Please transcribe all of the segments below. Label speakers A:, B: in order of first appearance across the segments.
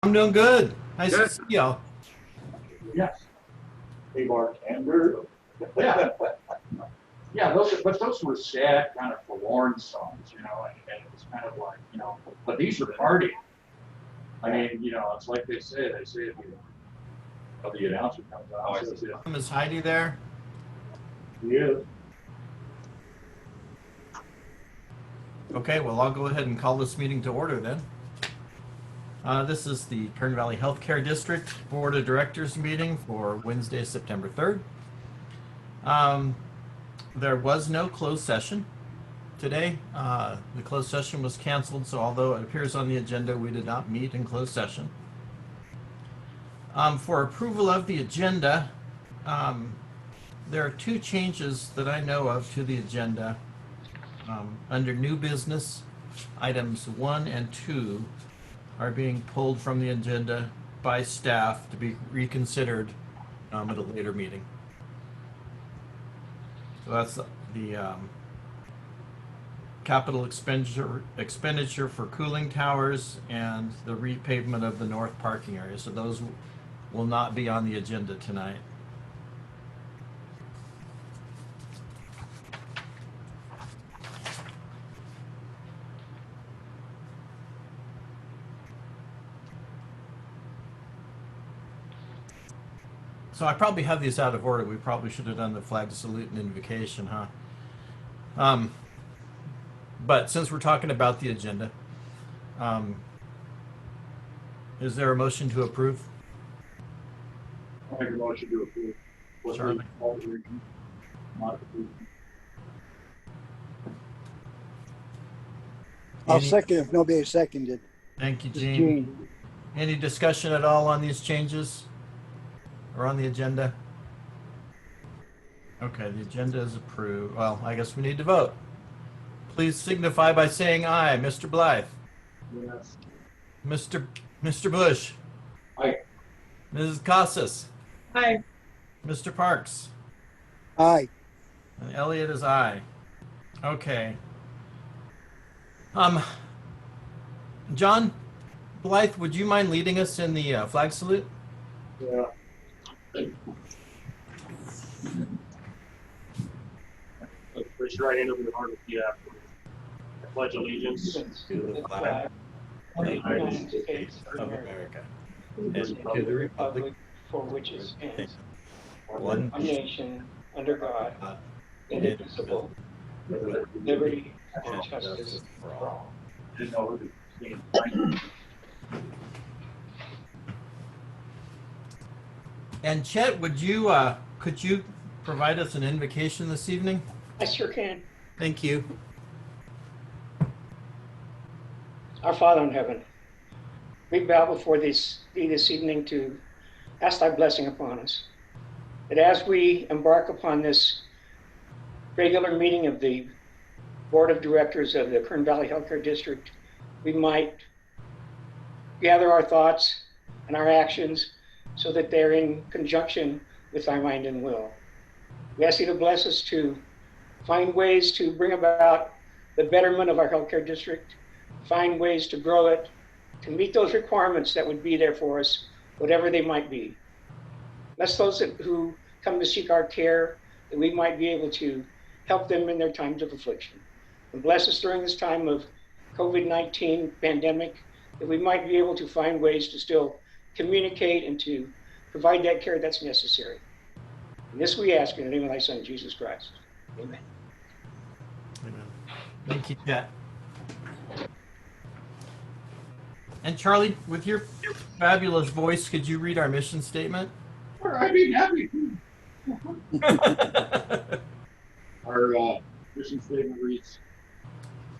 A: I'm doing good. Nice to
B: Good.
A: see y'all.
C: Yes. Hey, Mark, Andrew.
B: Yeah. Yeah, those were sad, kind of forlorn songs, and it was kind of like, but these are party. I mean, it's like they say if the announcer comes out and says,
A: Is Heidi there?
C: He is.
A: Okay, well, I'll go ahead and call this meeting to order then. This is the Kern Valley Healthcare District Board of Directors meeting for Wednesday, September 3rd. There was no closed session today. The closed session was canceled, so although it appears on the agenda, we did not meet in closed session. For approval of the agenda, there are two changes that I know of to the agenda. Under new business, items 1 and 2 are being pulled from the agenda by staff to be reconsidered at a later meeting. So that's the capital expenditure for cooling towers and the repavement of the north parking area. So those will not be on the agenda tonight. So I probably have these out of order. We probably should have done the flag salute and invocation, huh? But since we're talking about the agenda, is there a motion to approve?
C: I make a motion to approve. With
A: Charlie.
C: the alteration, modification.
D: I'll
A: Any-
D: second if nobody seconded.
A: Thank you,
D: It's
A: Gene.
D: Gene.
A: Any discussion at all on these changes or on the agenda? Okay, the agenda is approved. Well, I guess we need to vote. Please signify by saying aye. Mr. Blythe.
C: Yes.
A: Mr. Bush.
C: Aye.
A: Mrs. Casas.
E: Aye.
A: Mr. Parks.
D: Aye.
A: And Elliot is aye. Okay. John Blythe, would you mind leading us in the flag salute?
C: Yeah.
F: Raise your right hand over the heart of the I pledge allegiance
A: To the flag
F: of the United States
A: of America
F: and
A: and to the republic
E: for which it stands,
A: one
E: one nation, under God,
A: God,
E: indivisible, with liberty and justice for all.
C: Didn't know who to
A: And Chet, could you provide us an invocation this evening?
E: I sure can.
A: Thank you.
E: Our Father in heaven, we bow before thee this evening to ask thy blessing upon us. That as we embark upon this regular meeting of the Board of Directors of the Kern Valley Healthcare District, we might gather our thoughts and our actions so that they're in conjunction with thy mind and will. We ask thee to bless us to find ways to bring about the betterment of our healthcare district, find ways to grow it, to meet those requirements that would be there for us, whatever they might be. Bless those who come to seek our care, that we might be able to help them in their times of affliction. And bless us during this time of COVID-19 pandemic, that we might be able to find ways to still communicate and to provide that care that's necessary. And this we ask in the name of thy Son, Jesus Christ. Amen.
A: Amen. Thank you, Chet. And Charlie, with your fabulous voice, could you read our mission statement?
C: I'd be happy to. Our mission statement reads,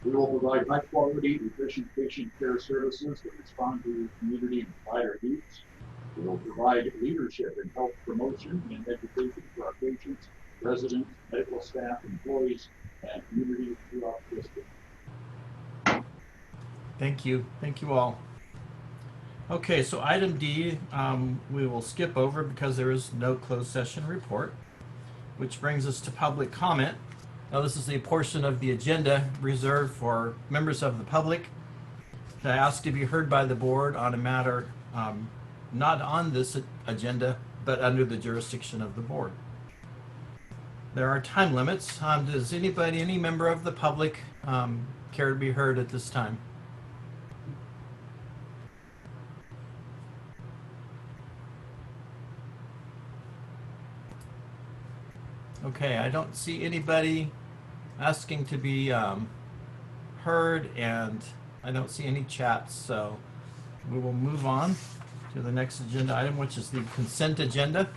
C: we will provide high quality, efficient patient care services that respond to community and provider needs. We will provide leadership in health promotion and education for our patients, residents, medical staff, employees, and communities throughout the district.
A: Thank you. Thank you all. Okay, so item D, we will skip over because there is no closed session report, which brings us to public comment. Now, this is the portion of the agenda reserved for members of the public to ask to be heard by the board on a matter not on this agenda, but under the jurisdiction of the board. There are time limits. Does anybody, any member of the public, care to be heard at this time? Okay, I don't see anybody asking to be heard, and I don't see any chats, so we will move on to the next agenda item, which is the consent agenda.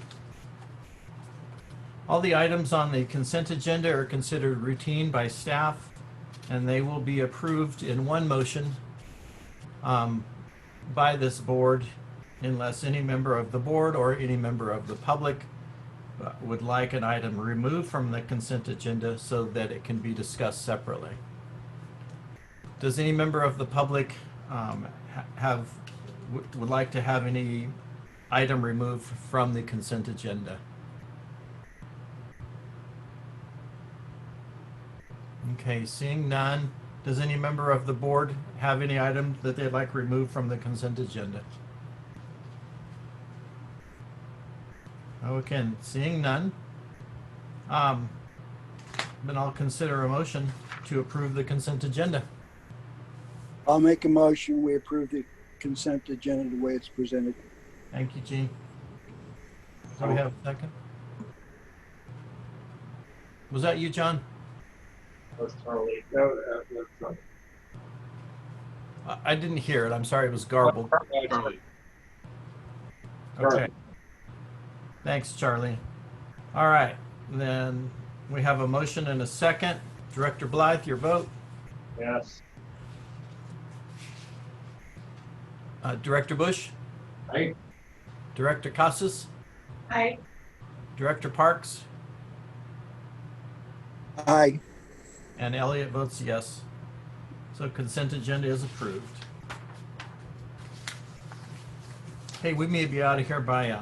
A: All the items on the consent agenda are considered routine by staff, and they will be approved in one motion by this board unless any member of the board or any member of the public would like an item removed from the consent agenda so that it can be discussed separately. Does any member of the public would like to have any item removed from the consent agenda? Okay, seeing none, does any member of the board have any item that they'd like removed from the consent agenda? Okay, seeing none, then I'll consider a motion to approve the consent agenda.
D: I'll make a motion. We approve the consent agenda the way it's presented.
A: Thank you, Gene. Do we have a second? Was that you, John?
F: That's Charlie.
A: I didn't hear it. I'm sorry, it was garbled.
F: Charlie.
A: Okay. Thanks, Charlie. All right, then we have a motion and a second. Director Blythe, your vote.
F: Yes.
A: Director Bush?
B: Aye.
A: Director Casas?
G: Aye.
A: Director Parks?
D: Aye.
A: And Elliott votes yes. So consent agenda is approved. Hey, we may be out of here by,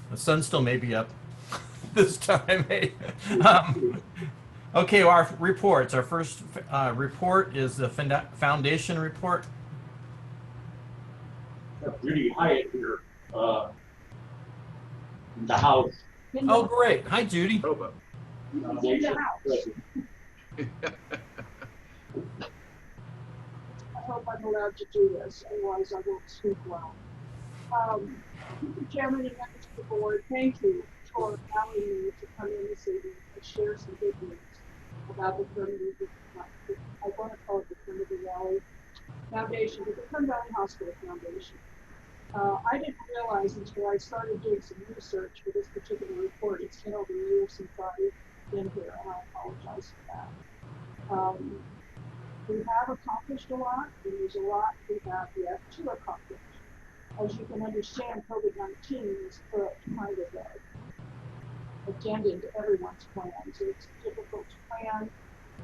A: the sun still may be up this time. Hey. Okay, our reports. Our first report is the foundation report.
C: Have Judy Hyatt here, in the house.
A: Oh, great. Hi, Judy.
C: Foundation president.
G: I hope I'm allowed to do this, otherwise I won't speak well. Mr. Chairman and members of the board, thank you for allowing me to come in this evening and share some good news about the Trinity, I want to call it the Trinity Valley Foundation, but the Trinity Valley Hospital Foundation. I didn't realize until I started doing some research for this particular report, it's been over a year since I've been here, and I apologize for that. We have accomplished a lot, and there's a lot we have yet to accomplish. As you can understand, COVID-19 has put kind of a dent into everyone's plans. It's difficult to plan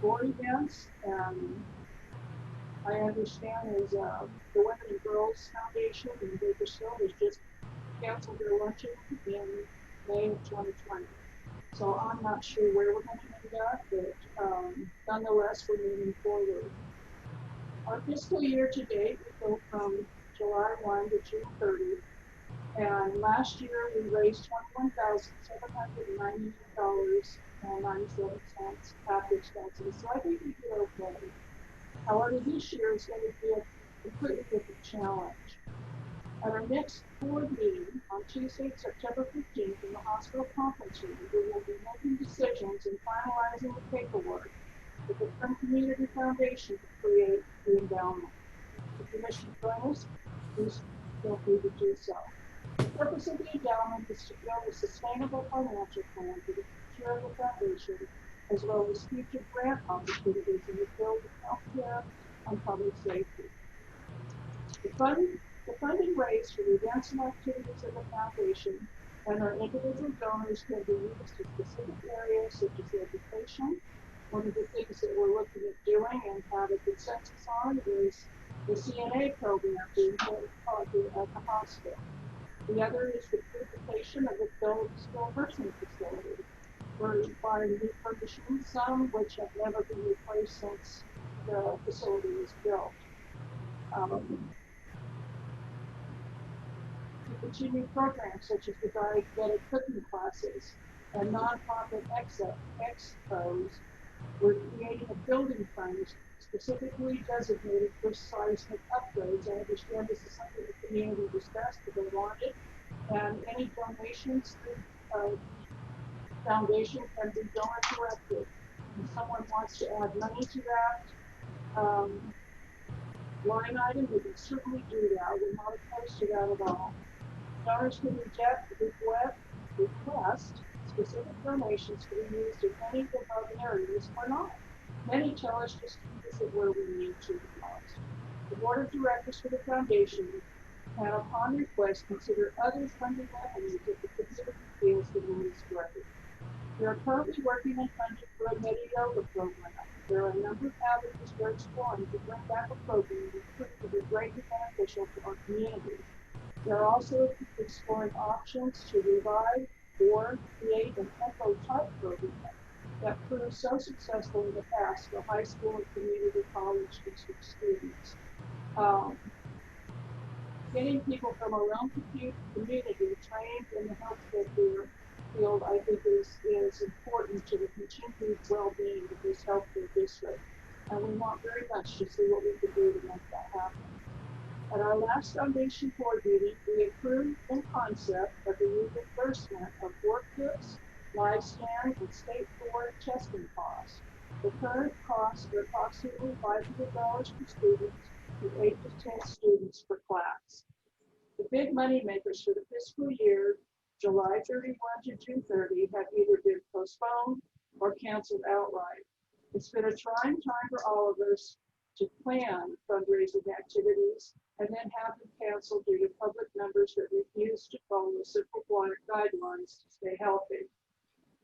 G: for events, and I understand as the Women and Girls Foundation in Bakersfield has just canceled their luncheon in May of 2020. So I'm not sure where we're going to end up, but nonetheless, we're moving forward. Our fiscal year to date will go from July 1 to June 30. And last year we raised $21,799.97 after expenses. So I think we did okay. However, this year is going to be a completely different challenge. At our next board meeting on Tuesday, September 15th in the hospital conference room, we will be making decisions and finalizing the paperwork with the Friend Community Foundation to create the endowment. If the commission joins, please feel free to do so. The purpose of the endowment is to build a sustainable financial plan for the future of the foundation, as well as future grant opportunities in the field of healthcare and public safety. The funding raised for the events and activities of the foundation and our individual donors can be used in specific areas such as education. One of the things that we're looking at doing and have a consensus on is the CNA program being held at the hospital. The other is the purification of the skilled nursing facility. We're requiring new furnishings, some which have never been replaced since the facility was built. to continue programs such as the diabetic cooking classes and nonprofit expos. We're creating a building fund specifically designated for seismic upgrades. I understand this is something the community discussed, that they wanted, and any donations through foundation can be donor directed. If someone wants to add money to that line item, we can certainly do that. We're not opposed to that at all. Donors can request specific donations to be used in any of the above areas or not. Many tell us just to use it where we need to the most. The board of directors for the foundation can, upon request, consider other funding avenues if the community feels the need is great. We are currently working on funding for a Medi-Yoga program. There are a number of avenues we're exploring to bring back a program that could be greatly beneficial to our community. We are also exploring options to revive or create an ECHO type program that proved so successful in the past for high school and community college district students. Getting people from our own community trained in the healthcare field, I think, is important to the continued well-being of this healthcare district. And we want very much to see what we can do to make that happen. At our last foundation board meeting, we approved in concept of the reimbursement of work kits, live scan, and state board testing costs. The current costs are approximately $500 per student with 8 to 10 students per class. The big money makers for the fiscal year, July 31 to June 30, have either been postponed or canceled outright. It's been a trying time for all of us to plan fundraising activities and then have them canceled due to public members that refuse to follow simple guidelines to stay healthy.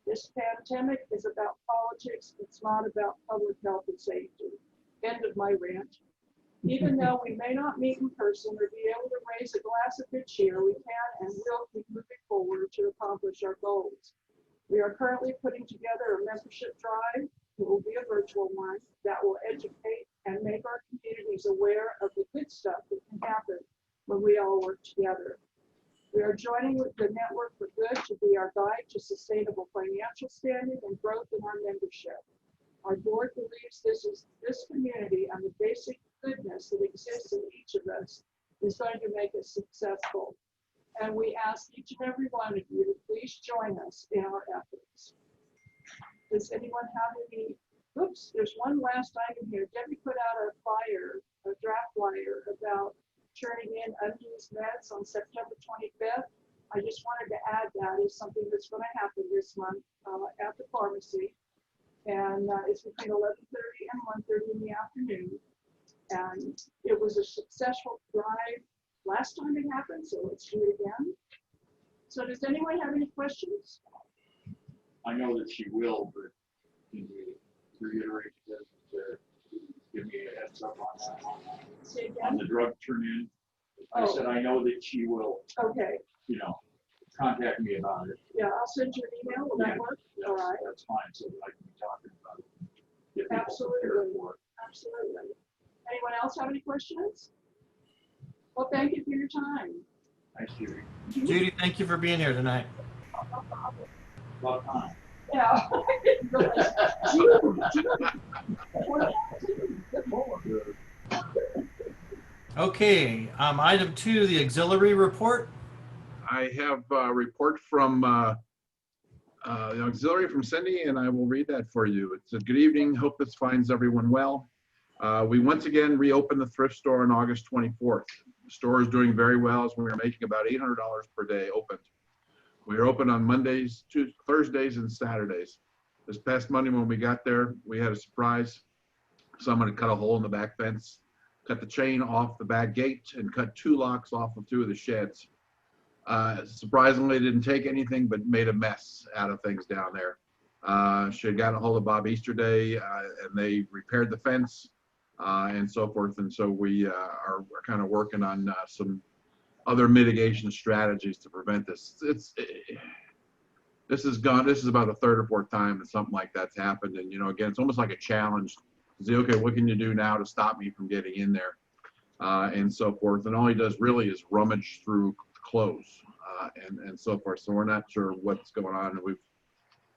G: This pandemic is about politics. It's not about public health and safety. End of my rant. Even though we may not meet in person or be able to raise a glass of good cheer, we can and will keep moving forward to accomplish our goals. We are currently putting together a membership drive. It will be a virtual one that will educate and make our communities aware of the good stuff that can happen when we all work together. We are joining with the Network for Good to be our guide to sustainable financial standing and growth in our membership. Our board believes this community and the basic goodness that exists in each of us is going to make us successful. And we ask each and every one of you to please join us in our efforts. Does anyone have any? Oops, there's one last item here. Debbie put out a draft flyer about turning in unused meds on September 25th. I just wanted to add that is something that's going to happen this month at the pharmacy. And it's between 11:30 and 1:30 in the afternoon. And it was a successful drive last time it happened, so let's do it again. So does anyone have any questions?
C: I know that she will, but can you reiterate that, give me a heads up on that?
G: Say
C: On
G: again?
C: the drug turn-in, I
G: Oh.
C: said I know that she will,
G: Okay,
C: contact me about it.
G: yeah, I'll send you an email. Will that work? All right.
C: That's fine, so that I can be talking about it. Get people
G: Absolutely.
C: prepared for it.
G: Absolutely. Anyone else have any questions? Well, thank you for your time.
C: Thanks, Judy.
A: Judy, thank you for being here tonight.
G: No problem.
C: About time.
G: Yeah. I didn't realize.
A: Okay, item 2, the auxiliary report.
H: I have a report from the auxiliary from Cindy, and I will read that for you. It's a good evening. Hope this finds everyone well. We once again reopened the thrift store on August 24th. The store is doing very well as we are making about $800 per day opened. We are open on Mondays, Thursdays, and Saturdays. This past Monday when we got there, we had a surprise. Someone had cut a hole in the back fence, cut the chain off the back gate, and cut 2 locks off of 2 of the sheds. Surprisingly, didn't take anything, but made a mess out of things down there. She had gotten a hold of Bob Easterday, and they repaired the fence and so forth. And so we're kind of working on some other mitigation strategies to prevent this. This is about the 3rd or 4th time that something like that's happened. And, again, it's almost like a challenge to say, okay, what can you do now to stop me from getting in there? And so forth. And all he does really is rummage through close and so forth. So we're not sure what's going on. And we've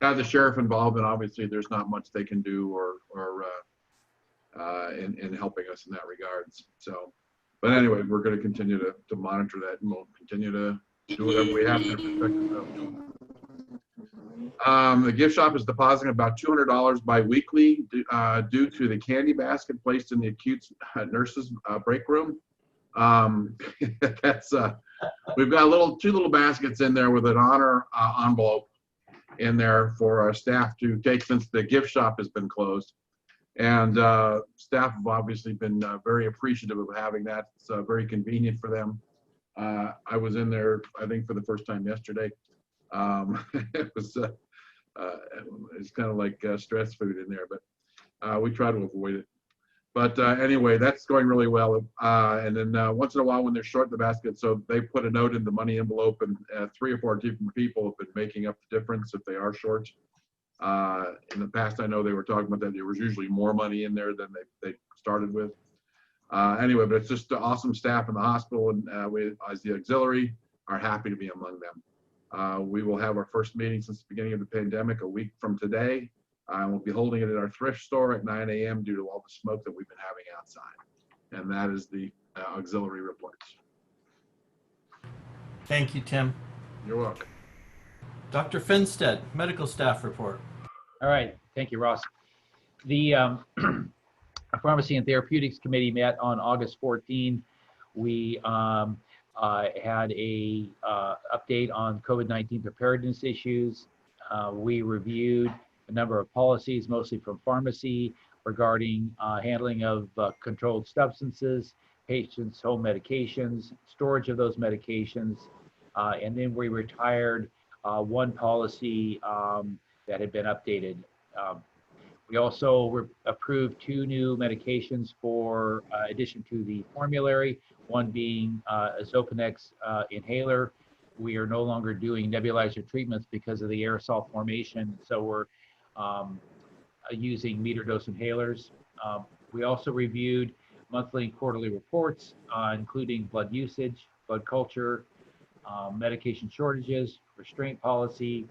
H: had the sheriff involved, and obviously there's not much they can do in helping us in that regards. So, but anyway, we're going to continue to monitor that, and we'll continue to do whatever we have to protect ourselves. The gift shop is depositing about $200 bi-weekly due to the candy basket placed in the acute nurses break room. That's we've got two little baskets in there with an honor envelope in there for our staff to take since the gift shop has been closed. And staff have obviously been very appreciative of having that. It's very convenient for them. I was in there, I think, for the first time yesterday. It's kind of like stress food in there, but we try to avoid it. But anyway, that's going really well. And then once in a while when they're short in the basket, so they put a note in the money envelope, and 3 or 4 different people have been making up the difference if they are short. In the past, I know they were talking about that there was usually more money in there than they started with. Anyway, but it's just awesome staff in the hospital, and we, as the auxiliary, are happy to be among them. We will have our first meeting since the beginning of the pandemic a week from today. We'll be holding it at our thrift store at 9 a.m. due to all the smoke that we've been having outside. And that is the auxiliary reports.
A: Thank you, Tim.
H: You're welcome.
A: Dr. Finstead, medical staff report.
I: All right, thank you, Ross. The Pharmacy and Therapeutics Committee met on August 14. We had a update on COVID-19 preparedness issues. We reviewed a number of policies, mostly from pharmacy, regarding handling of controlled substances, patients' home medications, storage of those medications, and then we retired one policy that had been updated. We also approved 2 new medications for addition to the formulary, one being a Xopenex inhaler. We are no longer doing nebulizer treatments because of the aerosol formation, so we're using meter dose inhalers. We also reviewed monthly and quarterly reports, including blood usage, blood culture, medication shortages, restraint policy,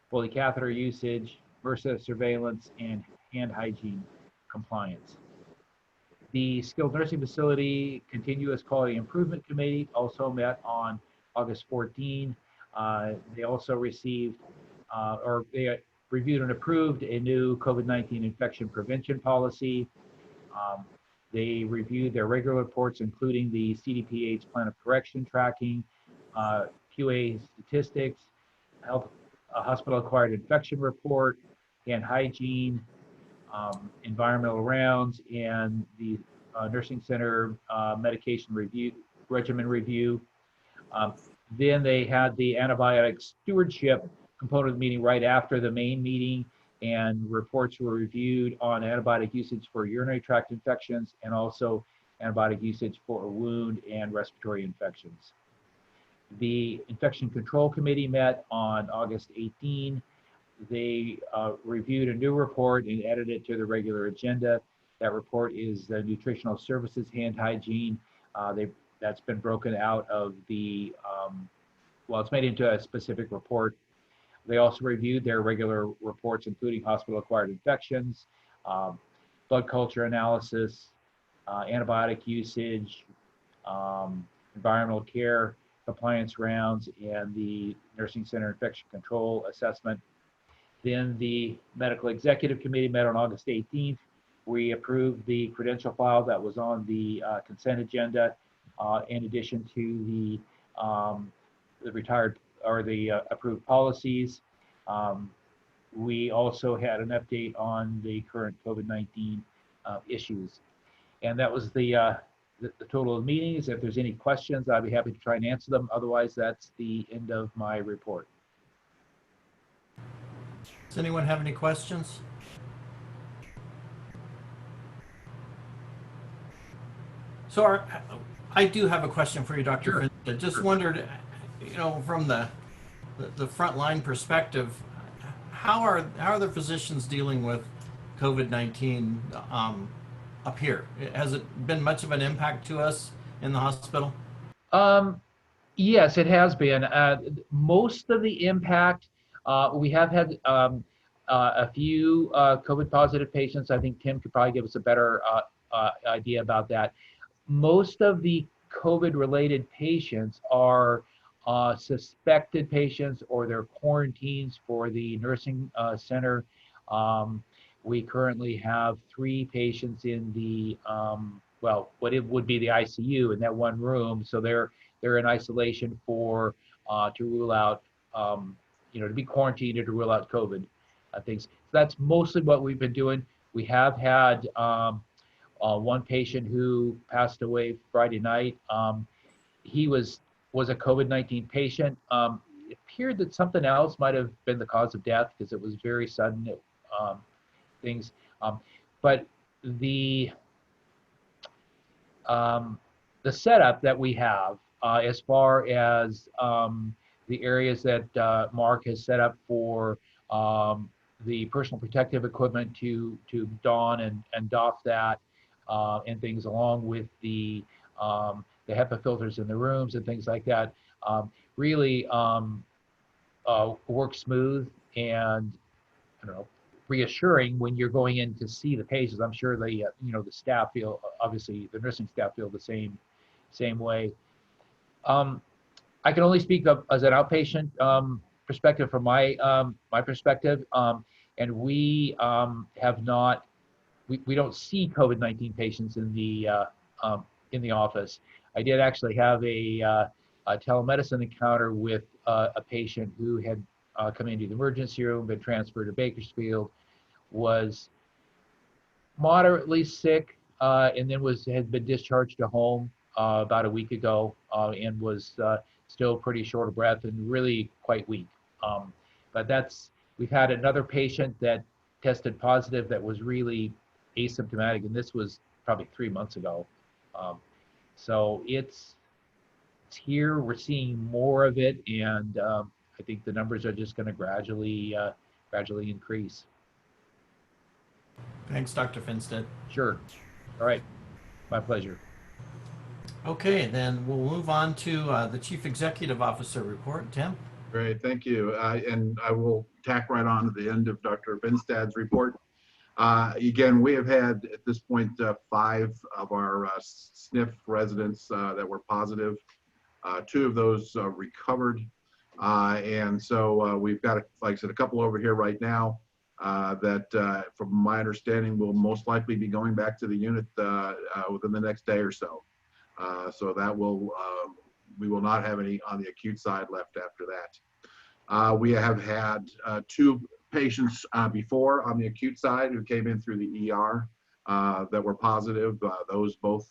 I: Foley catheter usage, MRSA surveillance, and hand hygiene compliance. The Skilled Nursing Facility Continuous Quality Improvement Committee also met on August 14. They also received, they reviewed and approved a new COVID-19 infection prevention policy. They reviewed their regular reports, including the CDPH plan of correction tracking, QA statistics, hospital-acquired infection report, hand hygiene, environmental rounds, and the nursing center medication review, regimen review. Then they had the antibiotic stewardship component of the meeting right after the main meeting, and reports were reviewed on antibiotic usage for urinary tract infections and also antibiotic usage for wound and respiratory infections. The Infection Control Committee met on August 18. They reviewed a new report and added it to the regular agenda. That report is the nutritional services hand hygiene. That's been broken out of the, well, it's made into a specific report. They also reviewed their regular reports, including hospital-acquired infections, blood culture analysis, antibiotic usage, environmental care compliance rounds, and the nursing center infection control assessment. Then the Medical Executive Committee met on August 18th. We approved the credential file that was on the consent agenda, in addition to the retired or the approved policies. We also had an update on the current COVID-19 issues. And that was the total of meetings. If there's any questions, I'd be happy to try and answer them. Otherwise, that's the end of my report.
A: Does anyone have any questions? So I do have a question for you, Dr.
H: Sure.
A: Finstead. Just wondered, you know, from the frontline perspective, how are the physicians dealing with COVID-19 up here? Has it been much of an impact to us in the hospital?
I: Yes, it has been. Most of the impact, we have had a few COVID positive patients. I think Tim could probably give us a better idea about that. Most of the COVID related patients are suspected patients or they're quarantines for the nursing center. Um, we currently have 3 patients in the, well, what it would be the ICU in that one room. So they're in isolation for to rule out, to be quarantined or to rule out COVID things. So that's mostly what we've been doing. We have had one patient who passed away Friday night. He was a COVID-19 patient. It appeared that something else might have been the cause of death because it was very sudden. Things, but the the setup that we have as far as the areas that Mark has set up for the personal protective equipment to don and doff that and things, along with the HEPA filters in the rooms and things like that, really work smooth and, I don't know, reassuring when you're going in to see the patients. I'm sure the the staff feel, obviously the nursing staff feel the same way. I can only speak of as an outpatient perspective from my perspective, and we have not, we don't see COVID-19 patients in the office. I did actually have a telemedicine encounter with a patient who had come into the emergency room, been transferred to Bakersfield, was moderately sick, and then had been discharged to home about a week ago, and was still pretty short of breath and really quite weak. But we've had another patient that tested positive that was really asymptomatic, and this was probably 3 months ago. So it's here. We're seeing more of it, and I think the numbers are just going to gradually increase.
A: Thanks, Dr. Finstead.
I: Sure. All right. My pleasure.
A: Okay, then we'll move on to the Chief Executive Officer report. Tim?
H: Great, thank you. And I will tack right on to the end of Dr. Finstad's report. Again, we have had at this point 5 of our SNF residents that were positive. 2 of those recovered. And so we've got, like I said, a couple over here right now that, from my understanding, will most likely be going back to the unit within the next day or so. So that will, we will not have any on the acute side left after that. We have had 2 patients before on the acute side who came in through the ER that were positive. Those both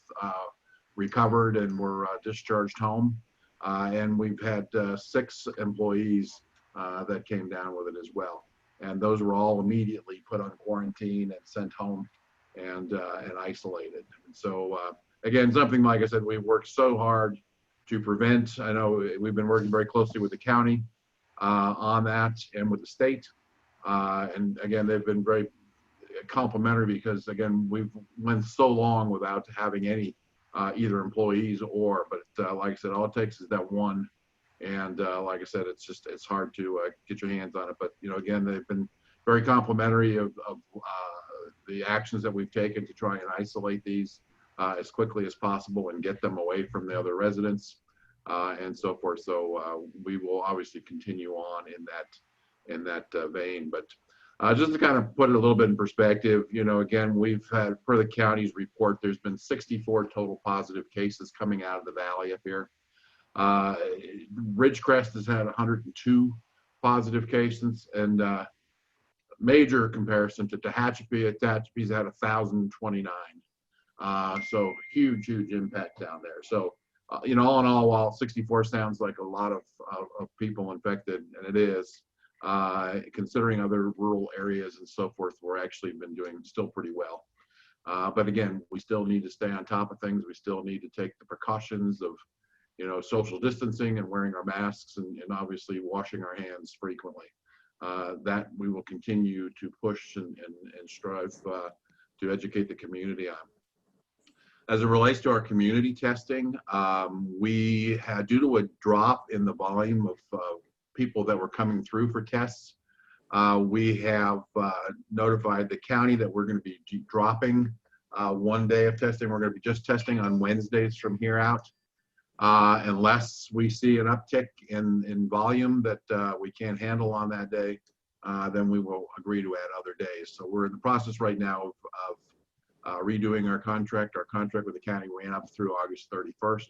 H: recovered and were discharged home. And we've had 6 employees that came down with it as well. And those were all immediately put on quarantine and sent home and isolated. And so, again, something like I said, we worked so hard to prevent. I know we've been working very closely with the county on that and with the state. And again, they've been very complimentary because, again, we've went so long without having any either employees but like I said, all it takes is that one. And like I said, it's hard to get your hands on it. But, again, they've been very complimentary of the actions that we've taken to try and isolate these as quickly as possible and get them away from the other residents and so forth. So we will obviously continue on in that vein. But just to kind of put it a little bit in perspective, again, we've had, per the county's report, there's been 64 total positive cases coming out of the valley up here. Ridgecrest has had 102 positive cases, and major comparison to Tehachapi. Tehachapi's had 1,029. So huge impact down there. So, all in all, while 64 sounds like a lot of people infected, and it is, considering other rural areas and so forth, we're actually been doing still pretty well. But again, we still need to stay on top of things. We still need to take the precautions of, social distancing and wearing our masks and obviously washing our hands frequently. That we will continue to push and strive to educate the community on. As it relates to our community testing, we had, due to a drop in the volume of people that were coming through for tests, we have notified the county that we're going to be dropping 1 day of testing. We're going to be just testing on Wednesdays from here out. Unless we see an uptick in volume that we can't handle on that day, then we will agree to add other days. So we're in the process right now of redoing our contract. Our contract with the county ran up through August 31st.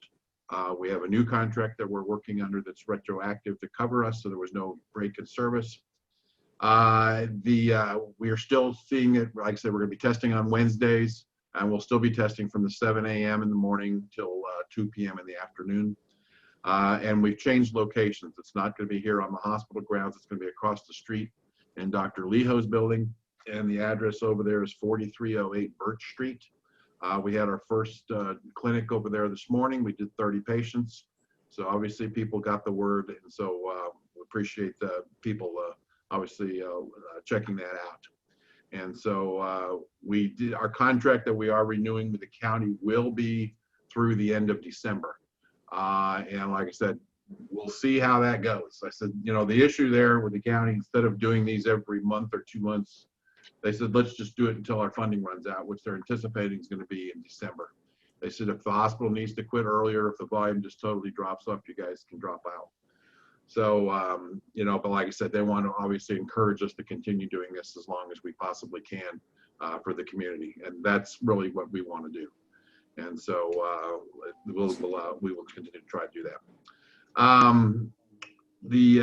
H: We have a new contract that we're working under that's retroactive to cover us, so there was no break in service. We are still seeing it, like I said, we're going to be testing on Wednesdays, and we'll still be testing from the 7 a.m. in the morning till 2 p.m. in the afternoon. And we've changed locations. It's not going to be here on the hospital grounds. It's going to be across the street in Dr. Leho's building. And the address over there is 4308 Birch Street. We had our first clinic over there this morning. We did 30 patients. So obviously people got the word. And so we appreciate the people obviously checking that out. And so we did our contract that we are renewing with the county will be through the end of December. And like I said, we'll see how that goes. I said, you know, the issue there with the county, instead of doing these every month or 2 months, they said, let's just do it until our funding runs out, which they're anticipating is going to be in December. They said, if the hospital needs to quit earlier, if the volume just totally drops off, you guys can drop out. So, you know, but like I said, they want to obviously encourage us to continue doing this as long as we possibly can for the community. And that's really what we want to do. And so we will continue to try to do that. The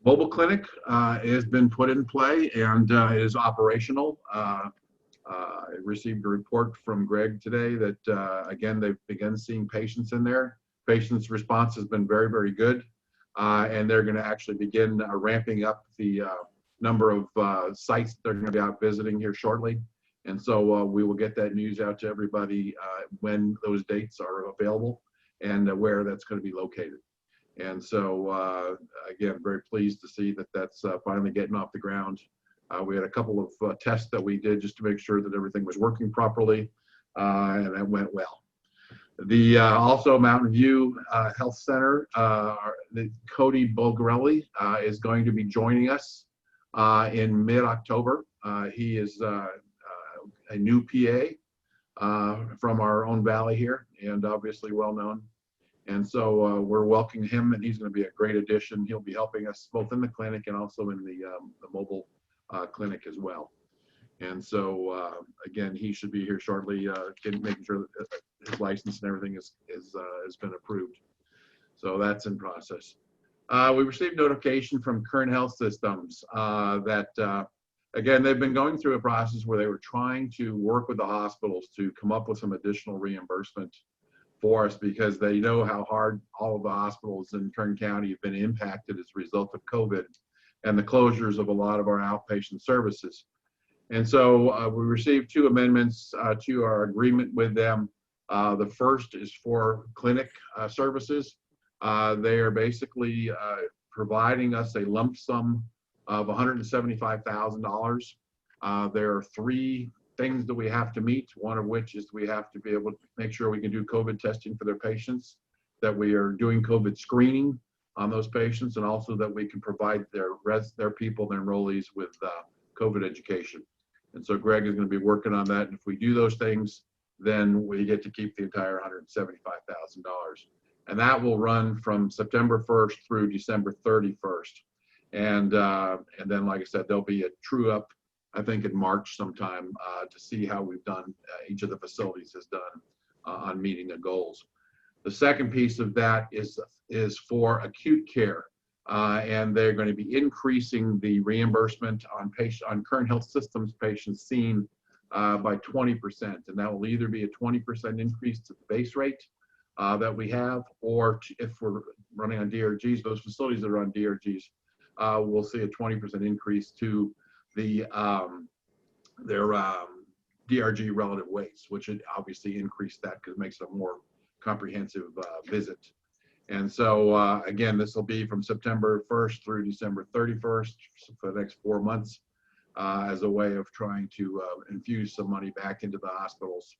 H: mobile clinic has been put in play and is operational. I received a report from Greg today that, again, they've begun seeing patients in there. Patients' response has been very, very good. And they're going to actually begin ramping up the number of sites they're going to be out visiting here shortly. And so we will get that news out to everybody when those dates are available and where that's going to be located. And so, again, very pleased to see that that's finally getting off the ground. We had a couple of tests that we did just to make sure that everything was working properly, and that went well. The also Mountain View Health Center, Cody Bulgarelli is going to be joining us in mid-October. He is a new PA from our own valley here, and obviously well known. And so we're welcoming him, and he's going to be a great addition. He'll be helping us both in the clinic and also in the mobile clinic as well. And so again, he should be here shortly, making sure that his license and everything has been approved. So that's in process. We received notification from Current Health Systems that again, they've been going through a process where they were trying to work with the hospitals to come up with some additional reimbursement for us, because they know how hard all of the hospitals in Kern County have been impacted as a result of COVID and the closures of a lot of our outpatient services. And so we received 2 amendments to our agreement with them. The first is for clinic services. They are basically providing us a lump sum of $175,000. There are 3 things that we have to meet, one of which is we have to be able to make sure we can do COVID testing for their patients, that we are doing COVID screening on those patients, and also that we can provide their people, their enrollees, with COVID education. And so Greg is going to be working on that. And if we do those things, then we get to keep the entire $175,000. And that will run from September 1st through December 31st. And then, like I said, there'll be a true up, I think, in March sometime to see how we've done, each of the facilities has done on meeting the goals. The second piece of that is for acute care, and they're going to be increasing the reimbursement on Current Health Systems patients seen by 20%, and that will either be a 20% increase to the base rate that we have, or if we're running on DRGs, those facilities that are on DRGs, we'll see a 20% increase to the their DRG relative weights, which would obviously increase that because it makes it a more comprehensive visit. And so again, this will be from September 1st through December 31st for the next 4 months. as a way of trying to infuse some money back into the hospitals.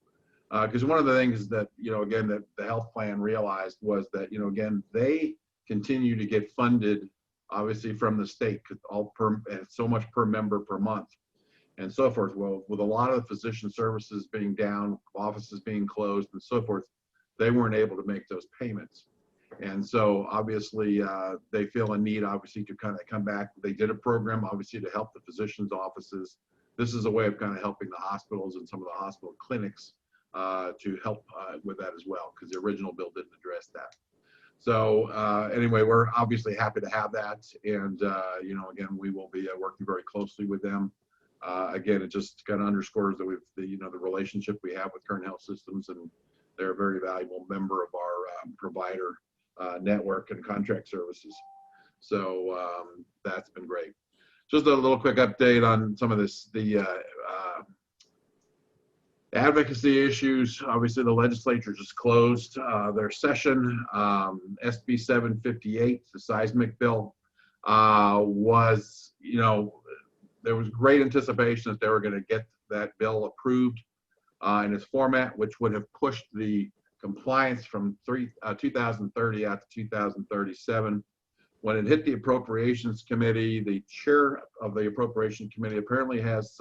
H: Because one of the things that, again, that the health plan realized was that, again, they continue to get funded, obviously, from the state, and so much per member per month and so forth. Well, with a lot of the physician services being down, offices being closed and so forth, they weren't able to make those payments. And so obviously they feel a need, obviously, to kind of come back. They did a program, obviously, to help the physicians' offices. This is a way of kind of helping the hospitals and some of the hospital clinics to help with that as well, because the original bill didn't address that. So anyway, we're obviously happy to have that. And, again, we will be working very closely with them. Again, it just kind of underscores that the relationship we have with Kern Health Systems, and they're a very valuable member of our provider network and contract services. So that's been great. Just a little quick update on some of the advocacy issues. Obviously, the legislature just closed their session. SB 758, the seismic bill, was, there was great anticipation that they were going to get that bill approved in its format, which would have pushed the compliance from 2030 out to 2037. When it hit the Appropriations Committee, the chair of the Appropriations Committee apparently has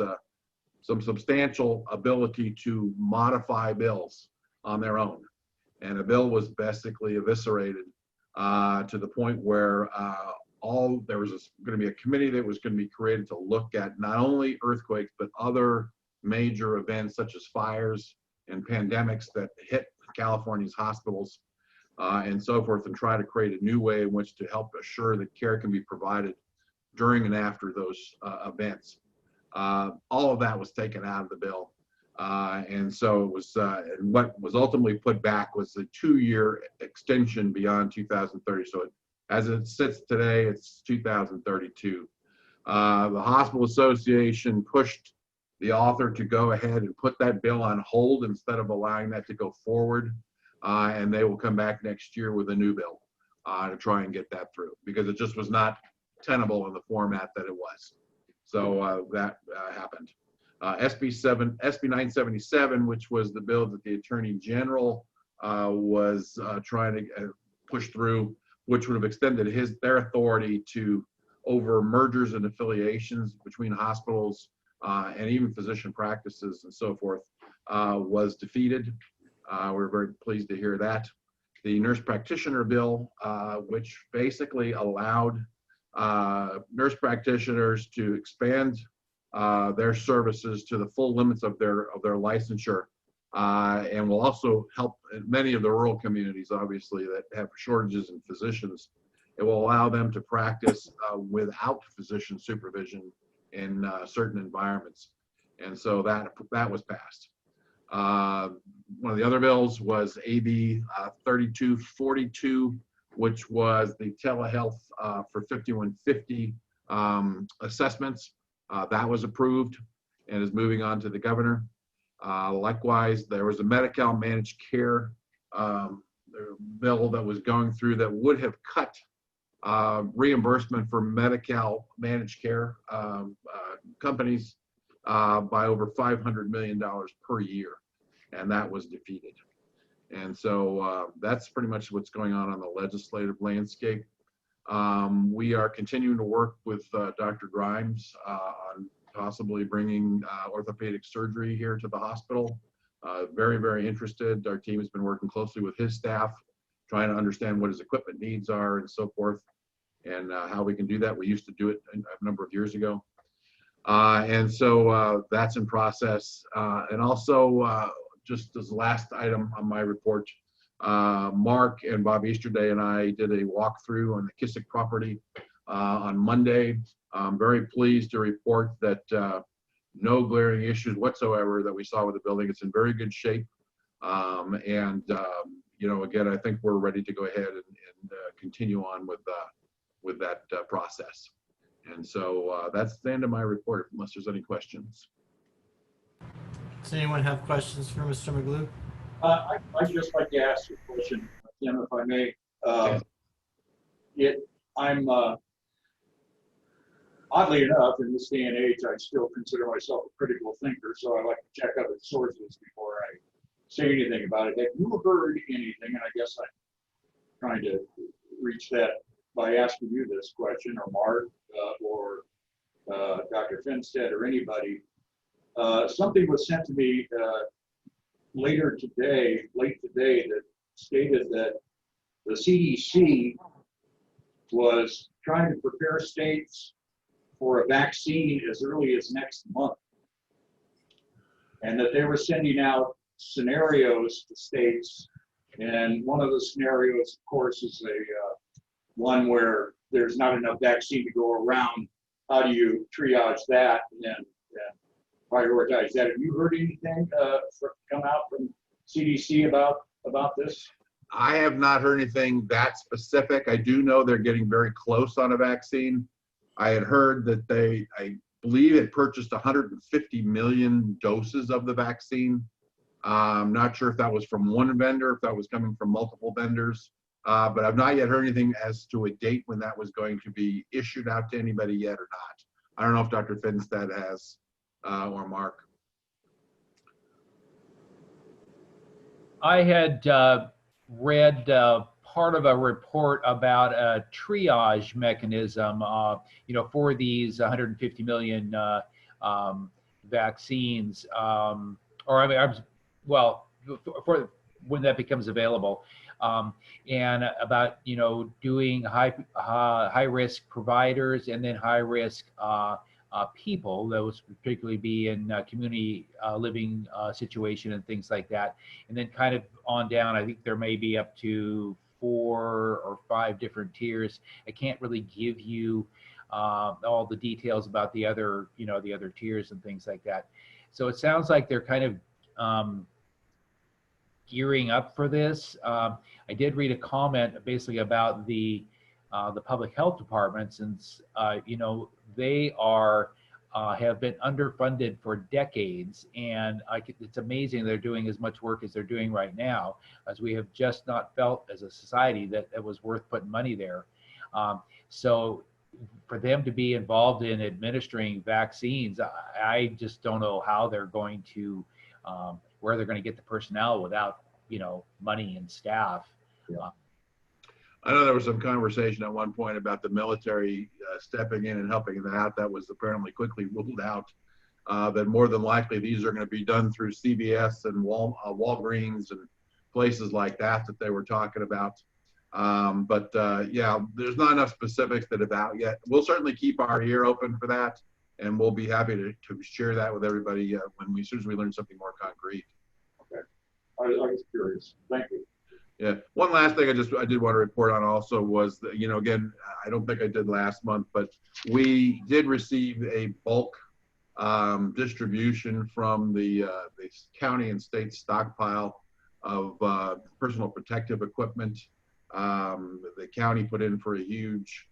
H: some substantial ability to modify bills on their own. And a bill was basically eviscerated to the point where there was going to be a committee that was going to be created to look at not only earthquakes, but other major events such as fires and pandemics that hit California's hospitals and so forth, and try to create a new way in which to help assure that care can be provided during and after those events. All of that was taken out of the bill. And so it was, and what was ultimately put back was a 2-year extension beyond 2030. So as it sits today, it's 2032. The Hospital Association pushed the author to go ahead and put that bill on hold instead of allowing that to go forward. And they will come back next year with a new bill to try and get that through, because it just was not tenable in the format that it was. So that happened. SB 977, which was the bill that the Attorney General was trying to push through, which would have extended their authority to over mergers and affiliations between hospitals and even physician practices and so forth, was defeated. We're very pleased to hear that. The nurse practitioner bill, which basically allowed nurse practitioners to expand their services to the full limits of their licensure, and will also help many of the rural communities, obviously, that have shortages in physicians. It will allow them to practice without physician supervision in certain environments, and so that was passed. One of the other bills was AB 3242, which was the telehealth for 5150 assessments. That was approved and is moving on to the governor. Likewise, there was a Medi-Cal managed care bill that was going through that would have cut reimbursement for Medi-Cal managed care companies by over $500 million per year, and that was defeated. And so that's pretty much what's going on the legislative landscape. We are continuing to work with Dr. Grimes on possibly bringing orthopedic surgery here to the hospital. Very, very interested. Our team has been working closely with his staff, trying to understand what his equipment needs are and so forth, and how we can do that. We used to do it a number of years ago. And so that's in process. And also, just as the last item on my report, Mark and Bob Easterday and I did a walkthrough on the Kissick property on Monday. I'm very pleased to report that no glaring issues whatsoever that we saw with the building. It's in very good shape. And again, I think we're ready to go ahead and continue on with that process. And so that's the end of my report, unless there's any questions.
A: Does anyone have questions for Mr. Maglue?
C: I'd just like to ask a question, Tim, if I may. oddly enough, in this day and age, I still consider myself a critical thinker, so I like to check other sources before I say anything about it. Have you heard anything, and I guess I'm trying to reach that by asking you this question, or Mark, or Dr. Finstead, or anybody. Something was sent to me late today, that stated that the CDC was trying to prepare states for a vaccine as early as next month. And that they were sending out scenarios to states. And one of the scenarios, of course, is one where there's not enough vaccine to go around. How do you triage that and prioritize that? Have you heard anything come out from CDC about this?
H: I have not heard anything that specific. I do know they're getting very close on a vaccine. I had heard that I believe it purchased 150 million doses of the vaccine. I'm not sure if that was from one vendor, if that was coming from multiple vendors, but I've not yet heard anything as to a date when that was going to be issued out to anybody yet or not. I don't know if Dr. Finstead has, or Mark.
I: I had read part of a report about a triage mechanism, for these 150 million vaccines, for when that becomes available, and about doing high risk providers and then high risk people, those particularly be in community living situation and things like that, and then kind of on down. I think there may be up to 4 or 5 different tiers. I can't really give you all the details about the other tiers and things like that. So it sounds like they're kind of gearing up for this. I did read a comment basically about the public health departments, and they have been underfunded for decades, and it's amazing they're doing as much work as they're doing right now, as we have just not felt as a society that it was worth putting money there. So for them to be involved in administering vaccines, I just don't know how they're going to, where they're going to get the personnel without, money and staff.
H: Yeah. I know there was some conversation at one point about the military stepping in and helping them out. That was apparently quickly ruled out. That more than likely these are going to be done through CVS and Walgreens and places like that they were talking about. Yeah, there's not enough specifics that are out yet. We'll certainly keep our ear open for that, and we'll be happy to share that with everybody as soon as we learn something more concrete.
C: Okay, I was curious. Thank you.
H: Yeah. One last thing I did want to report on also was that, again, I don't think I did last month, but we did receive a bulk distribution from the county and state stockpile of personal protective equipment. The county put in for a huge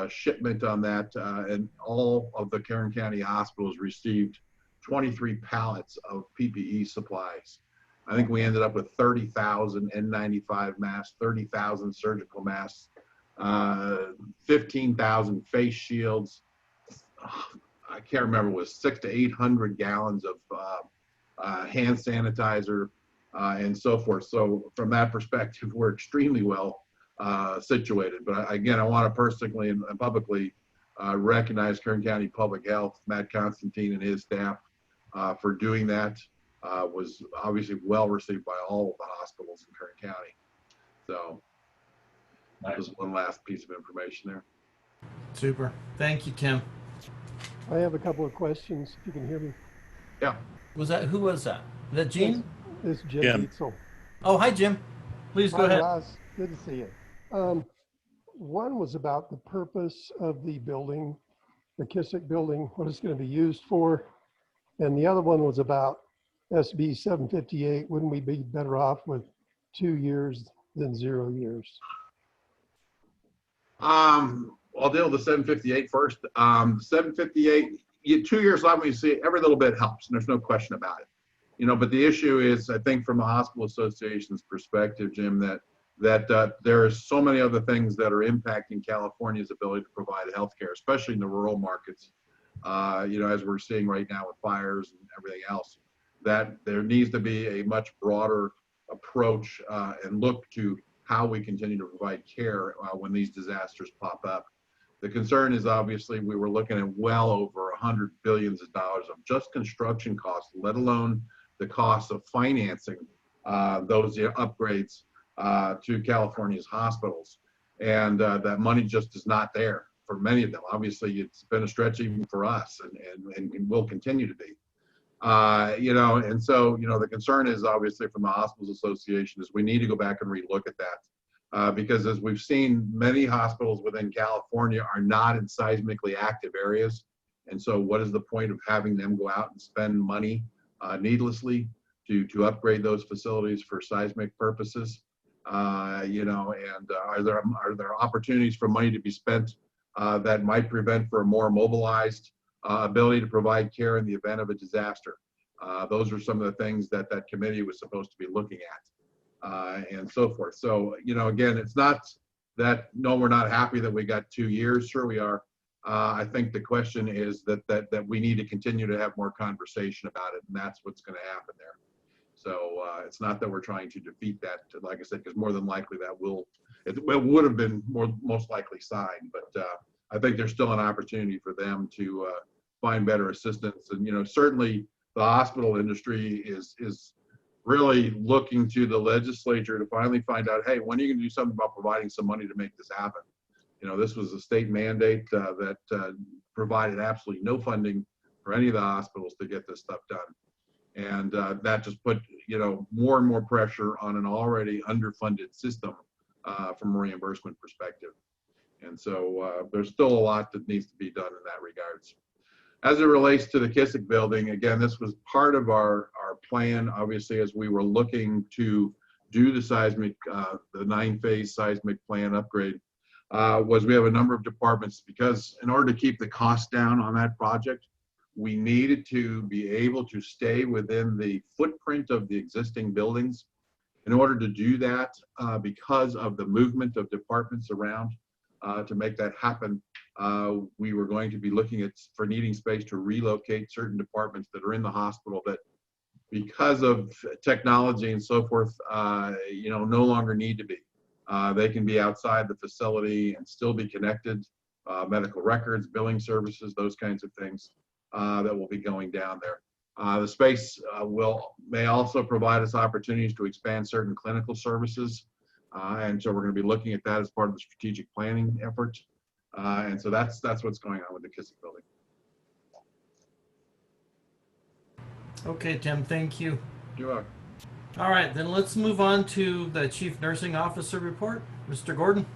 H: shipment on that, and all of the Kern County hospitals received 23 pallets of PPE supplies. I think we ended up with 30,000 N95 masks, 30,000 surgical masks, 15,000 face shields. I can't remember, it was 600 to 800 gallons of hand sanitizer and so forth. So from that perspective, we're extremely well situated. But again, I want to personally and publicly recognize Kern County Public Health, Matt Constantine and his staff for doing that. Was obviously well received by all of the hospitals in Kern County. So that was one last piece of information there.
A: Super. Thank you, Tim.
J: I have a couple of questions, if you can hear me.
H: Yeah.
A: Who was that? Is that Gene?
J: This is Jim Dietzel.
A: Oh, hi, Jim. Please go ahead.
J: Ross. Good to see you. One was about the purpose of the building, the Kissick building, what it's going to be used for. And the other one was about SB 758. Wouldn't we be better off with 2 years than 0 years?
H: I'll deal with the 758 first. 758, 2 years left, we see every little bit helps, and there's no question about it. But the issue is, I think from the Hospital Association's perspective, Jim, that that there are so many other things that are impacting California's ability to provide healthcare, especially in the rural markets. As we're seeing right now with fires and everything else, that there needs to be a much broader approach and look to how we continue to provide care when these disasters pop up. The concern is obviously we were looking at well over $100 billion of just construction costs, let alone the cost of financing those upgrades to California's hospitals. And that money just is not there for many of them. Obviously, it's been a stretch even for us and will continue to be. And so, the concern is obviously from the Hospitals Association is we need to go back and relook at that. Because as we've seen, many hospitals within California are not in seismically active areas. And so what is the point of having them go out and spend money needlessly to upgrade those facilities for seismic purposes? Are there opportunities for money to be spent that might prevent for a more mobilized ability to provide care in the event of a disaster? Those are some of the things that committee was supposed to be looking at. And so forth. So, again, it's not that, no, we're not happy that we got 2 years. Sure we are. I think the question is that we need to continue to have more conversation about it, and that's what's going to happen there. So it's not that we're trying to defeat that, like I said, because more than likely it would have been most likely signed, but I think there's still an opportunity for them to find better assistance. And, certainly the hospital industry is really looking to the legislature to finally find out, hey, when are you going to do something about providing some money to make this happen? This was a state mandate that provided absolutely no funding for any of the hospitals to get this stuff done. And that just put, more and more pressure on an already underfunded system from a reimbursement perspective. And so there's still a lot that needs to be done in that regards. As it relates to the Kissick building, again, this was part of our plan, obviously, as we were looking to do the seismic, the 9-phase seismic plan upgrade, was we have a number of departments, because in order to keep the cost down on that project, we needed to be able to stay within the footprint of the existing buildings. In order to do that, because of the movement of departments around, to make that happen, we were going to be looking for needing space to relocate certain departments that are in the hospital that, because of technology and so forth, no longer need to be. They can be outside the facility and still be connected, medical records, billing services, those kinds of things that will be going down there. The space may also provide us opportunities to expand certain clinical services. And so we're going to be looking at that as part of the strategic planning effort. And so that's what's going on with the Kissick building.
A: Okay, Tim, thank you.
H: You are.
A: All right, then let's move on to the Chief Nursing Officer report. Mr. Gordon.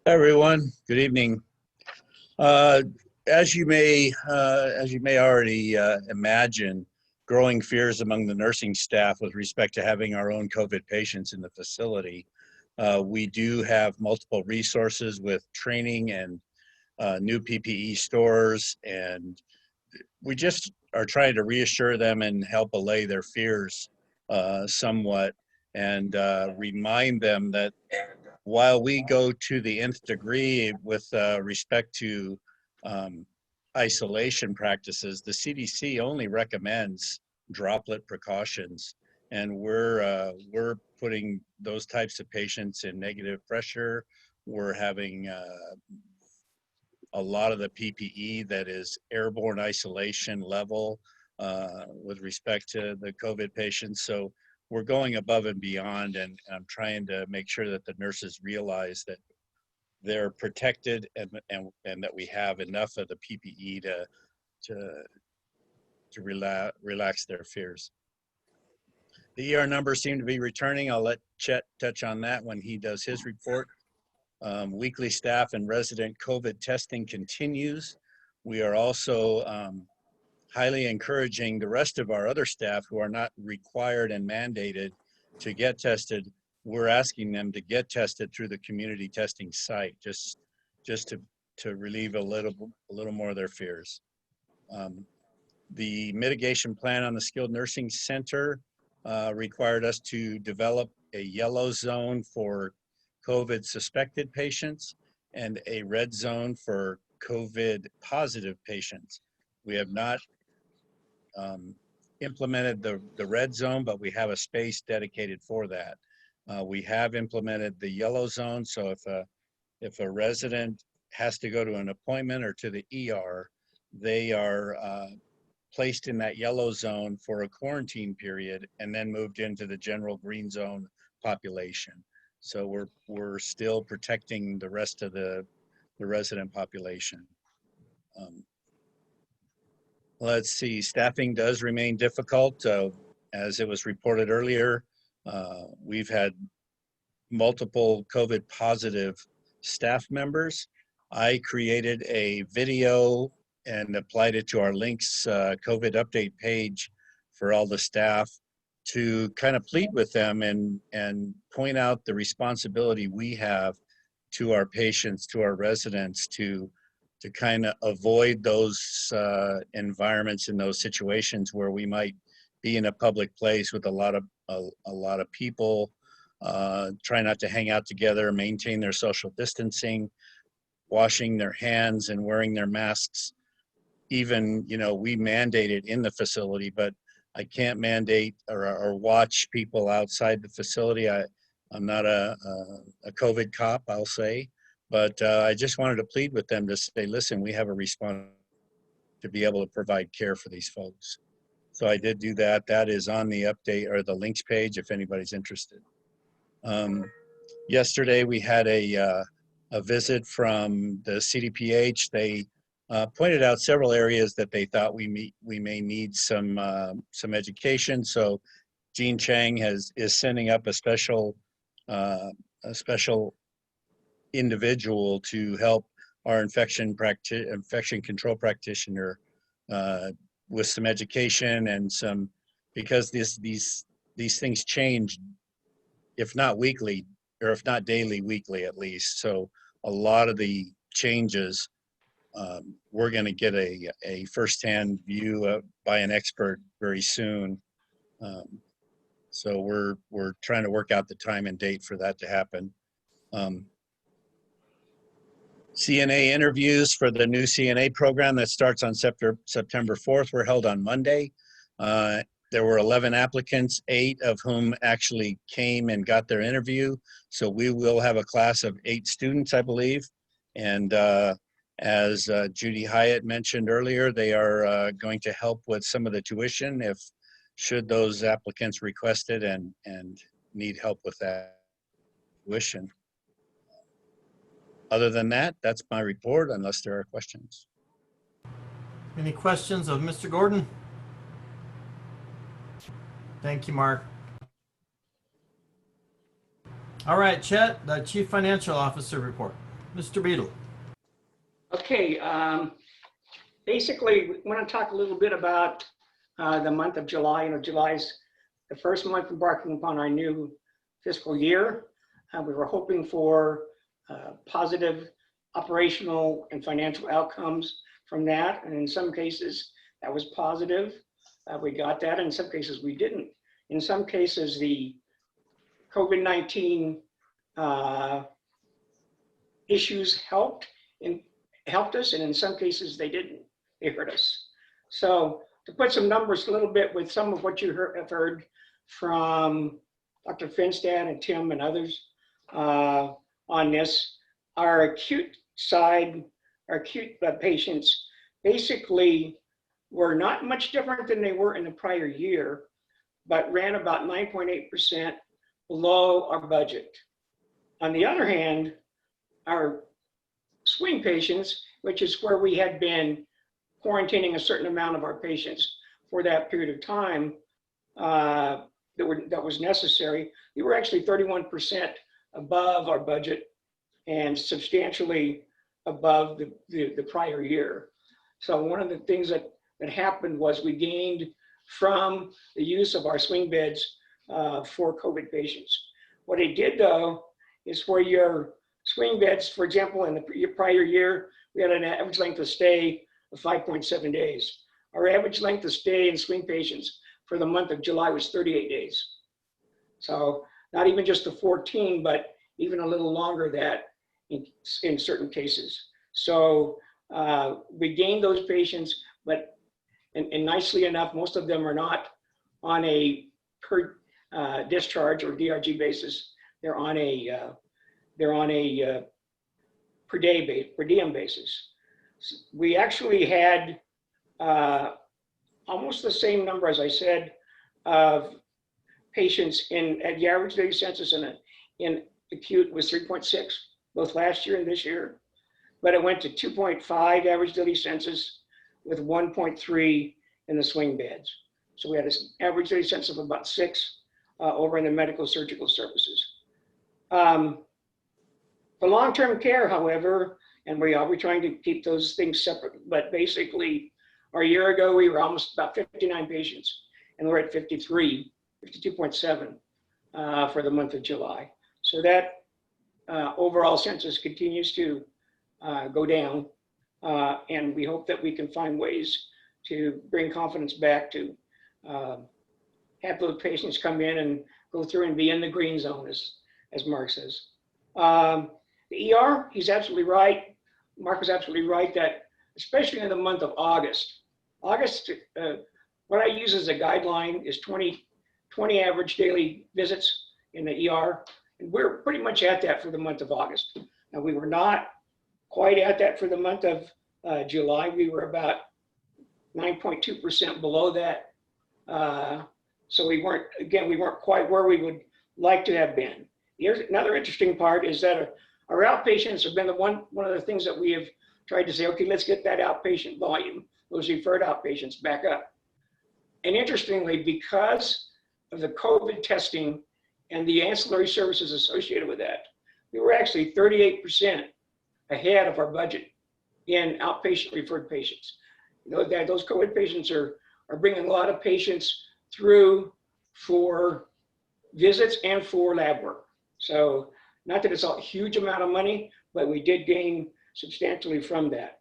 K: Hi, everyone. Good evening. As you may already imagine, growing fears among the nursing staff with respect to having our own COVID patients in the facility. We do have multiple resources with training and new PPE stores, and we just are trying to reassure them and help allay their fears somewhat, and remind them that while we go to the nth degree with respect to isolation practices, the CDC only recommends droplet precautions, and we're putting those types of patients in negative pressure. We're having a lot of the PPE that is airborne isolation level with respect to the COVID patients. So we're going above and beyond, and I'm trying to make sure that the nurses realize that they're protected and that we have enough of the PPE to relax their fears. The ER numbers seem to be returning. I'll let Chet touch on that when he does his report. Weekly staff and resident COVID testing continues. We are also highly encouraging the rest of our other staff who are not required and mandated to get tested. We're asking them to get tested through the community testing site, just to relieve a little more of their fears. The mitigation plan on the skilled nursing center required us to develop a yellow zone for COVID suspected patients and a red zone for COVID positive patients. We have not implemented the red zone, but we have a space dedicated for that. We have implemented the yellow zone, so if a resident has to go to an appointment or to the ER, they are placed in that yellow zone for a quarantine period and then moved into the general green zone population. So we're still protecting the rest of the resident population. Let's see, staffing does remain difficult. As it was reported earlier, we've had multiple COVID positive staff members. I created a video and applied it to our links COVID update page for all the staff to kind of plead with them and point out the responsibility we have to our patients, to our residents, to kind of avoid those environments and those situations where we might be in a public place with a lot of people, try not to hang out together, maintain their social distancing, washing their hands and wearing their masks. Even, we mandate it in the facility, but I can't mandate or watch people outside the facility. I'm not a COVID cop, I'll say, but I just wanted to plead with them to say, listen, we have a responsibility to be able to provide care for these folks. So I did do that. That is on the update or the links page if anybody's interested. Yesterday we had a visit from the CDPH. They pointed out several areas that they thought we may need some education. So Jean Chang is sending up a special individual to help our infection control practitioner with some education and some, because these things change, if not weekly or if not daily, weekly at least. So a lot of the changes, we're going to get a firsthand view by an expert very soon. So we're trying to work out the time and date for that to happen. CNA interviews for the new CNA program that starts on September 4th were held on Monday. There were 11 applicants, 8 of whom actually came and got their interview. So we will have a class of 8 students, I believe. And as Judy Hyatt mentioned earlier, they are going to help with some of the tuition should those applicants request it and need help with that tuition. Other than that, that's my report, unless there are questions.
A: Any questions of Mr. Gordon? Thank you, Mark. All right, Chet, the Chief Financial Officer report. Mr. Beadle.
E: Okay, basically, we want to talk a little bit about the month of July. July's the first month embarking upon our new fiscal year. We were hoping for positive operational and financial outcomes from that. And in some cases, that was positive. We got that. In some cases, we didn't. In some cases, the COVID-19 issues helped us, and in some cases, they didn't. They hurt us. So to put some numbers a little bit with some of what you have heard from Dr. Finstad and Tim and others on this, our acute side, our acute patients basically were not much different than they were in the prior year, but ran about 9.8% below our budget. On the other hand, our swing patients, which is where we had been quarantining a certain amount of our patients for that period of time that was necessary, we were actually 31% above our budget and substantially above the prior year. So one of the things that happened was we gained from the use of our swing beds for COVID patients. What it did though, is for your swing beds, for example, in the prior year, we had an average length of stay of 5.7 days. Our average length of stay in swing patients for the month of July was 38 days. So not even just the 14, but even a little longer that in certain cases. So we gained those patients, but and nicely enough, most of them are not on a per discharge or DRG basis. They're on a per diem basis. We actually had almost the same number, as I said, of patients at the average daily census in acute was 3.6, both last year and this year. But it went to 2.5 average daily census with 1.3 in the swing beds. So we had an average daily census of about 6 over in the medical surgical services. For long-term care, however, and we're trying to keep those things separate, but basically, a year ago, we were almost about 59 patients, and we're at 52.7 for the month of July. So that overall census continues to go down, and we hope that we can find ways to bring confidence back to have those patients come in and go through and be in the green zone, as Mark says. The ER, he's absolutely right. Mark was absolutely right that, especially in the month of August, what I use as a guideline is 20 average daily visits in the ER. And we're pretty much at that for the month of August. Now, we were not quite at that for the month of July. We were about 9.2% below that. So we weren't quite where we would like to have been. Here's another interesting part is that our outpatients have been one of the things that we have tried to say, okay, let's get that outpatient volume, those referred outpatients back up. And interestingly, because of the COVID testing and the ancillary services associated with that, we were actually 38% ahead of our budget in outpatient referred patients. You know, that those COVID patients are bringing a lot of patients through for visits and for lab work. So not that it's a huge amount of money, but we did gain substantially from that.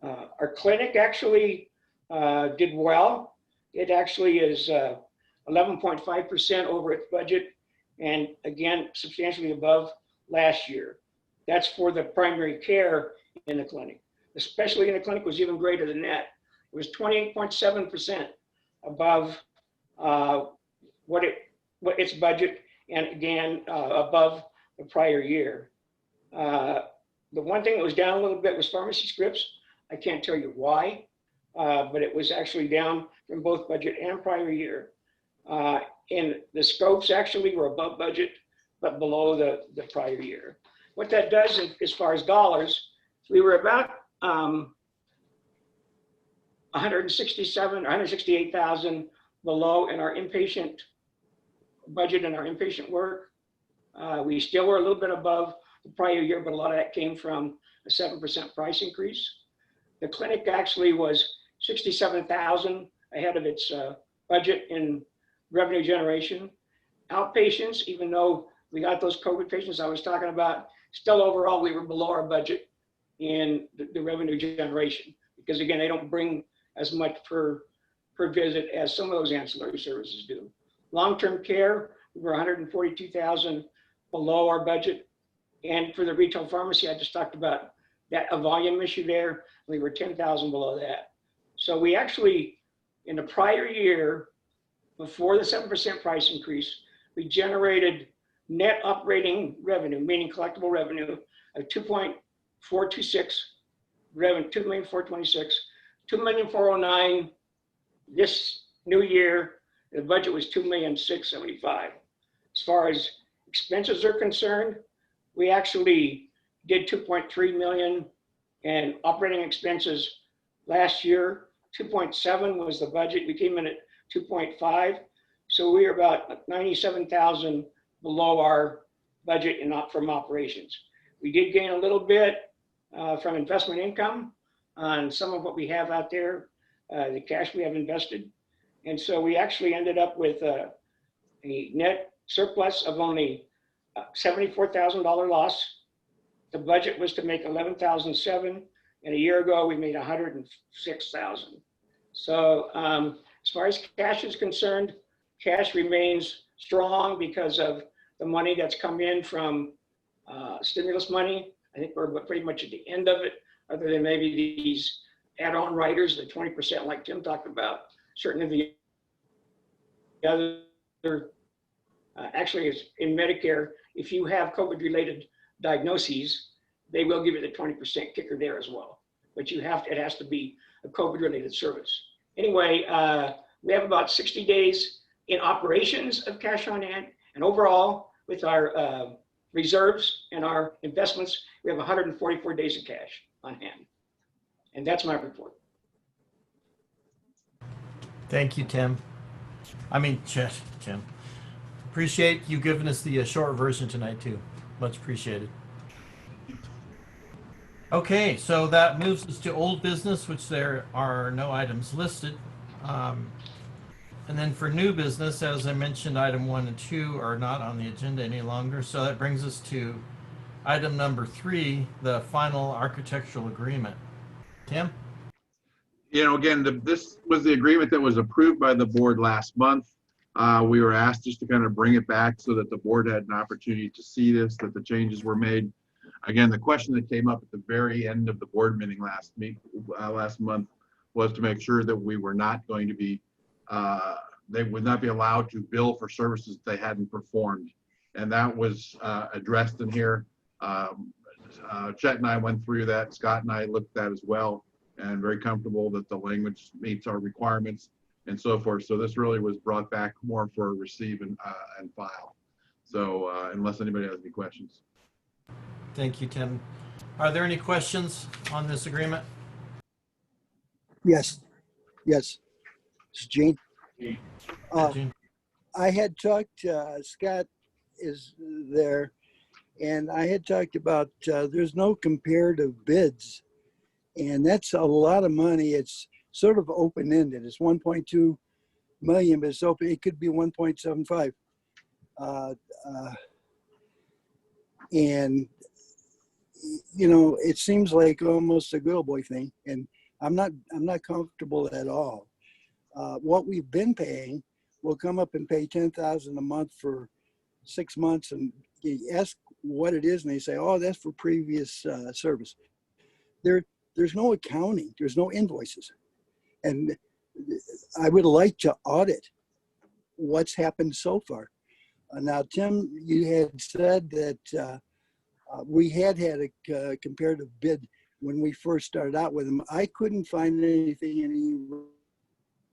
E: Our clinic actually did well. It actually is 11.5% over its budget, and again, substantially above last year. That's for the primary care in the clinic. Especially in the clinic was even greater than that. It was 28.7% above what its budget, and again, above the prior year. The one thing that was down a little bit was pharmacy scripts. I can't tell you why, but it was actually down from both budget and prior year. And the scopes actually were above budget, but below the prior year. What that does as far as dollars, we were about 168,000 below in our inpatient budget and our inpatient work. We still were a little bit above the prior year, but a lot of that came from a 7% price increase. The clinic actually was 67,000 ahead of its budget in revenue generation. Outpatients, even though we got those COVID patients I was talking about, still overall we were below our budget in the revenue generation, because again, they don't bring as much per visit as some of those ancillary services do. Long-term care, we were 142,000 below our budget. And for the retail pharmacy, I just talked about that, a volume issue there, we were 10,000 below that. So we actually, in the prior year, before the 7% price increase, we generated net operating revenue, meaning collectible revenue, of 2.426 revenue, 2,426, 2,409 this new year. The budget was 2,675. As far as expenses are concerned, we actually did 2.3 million in operating expenses last year. 2.7 was the budget. We came in at 2.5. So we were about 97,000 below our budget from operations. We did gain a little bit from investment income on some of what we have out there, the cash we have invested. And so we actually ended up with a net surplus of only $74,000 loss. The budget was to make 11,007, and a year ago we made 106,000. So As far as cash is concerned, cash remains strong because of the money that's come in from stimulus money. I think we're pretty much at the end of it, other than maybe these add-on riders, the 20% like Tim talked about. Certain of the other, actually is in Medicare, if you have COVID-related diagnoses, they will give you the 20% kicker there as well. But you have to, it has to be a COVID-related service. Anyway, we have about 60 days in operations of cash on hand, and overall, with our reserves and our investments, we have 144 days of cash on hand. And that's my report.
A: Thank you, Tim. I mean, Jim. Appreciate you giving us the short version tonight too. Much appreciated. Okay, so that moves us to old business, which there are no items listed. And then for new business, as I mentioned, item 1 and 2 are not on the agenda any longer. So that brings us to item number 3, the final architectural agreement. Tim?
H: You know, again, this was the agreement that was approved by the board last month. We were asked just to kind of bring it back so that the board had an opportunity to see this, that the changes were made. Again, the question that came up at the very end of the board meeting last month was to make sure that we were not going to be, they would not be allowed to bill for services they hadn't performed. And that was addressed in here. Chet and I went through that. Scott and I looked at that as well, and very comfortable that the language meets our requirements and so forth. So this really was brought back more for receive and file. So unless anybody has any questions.
A: Thank you, Tim. Are there any questions on this agreement?
D: Yes. This is Gene.
A: Gene?
D: I had talked, Scott is there, and I had talked about there's no comparative bids, and that's a lot of money. It's sort of open-ended. It's 1.2 million, but it's open. It could be 1.75. And you know, it seems like almost a good old boy thing, and I'm not comfortable at all. What we've been paying, we'll come up and pay $10,000 a month for 6 months, and you ask what it is, and they say, "Oh, that's for previous service." There's no accounting, there's no invoices, and I would like to audit what's happened so far. Now, Tim, you had said that we had a comparative bid when we first started out with him. I couldn't find anything, any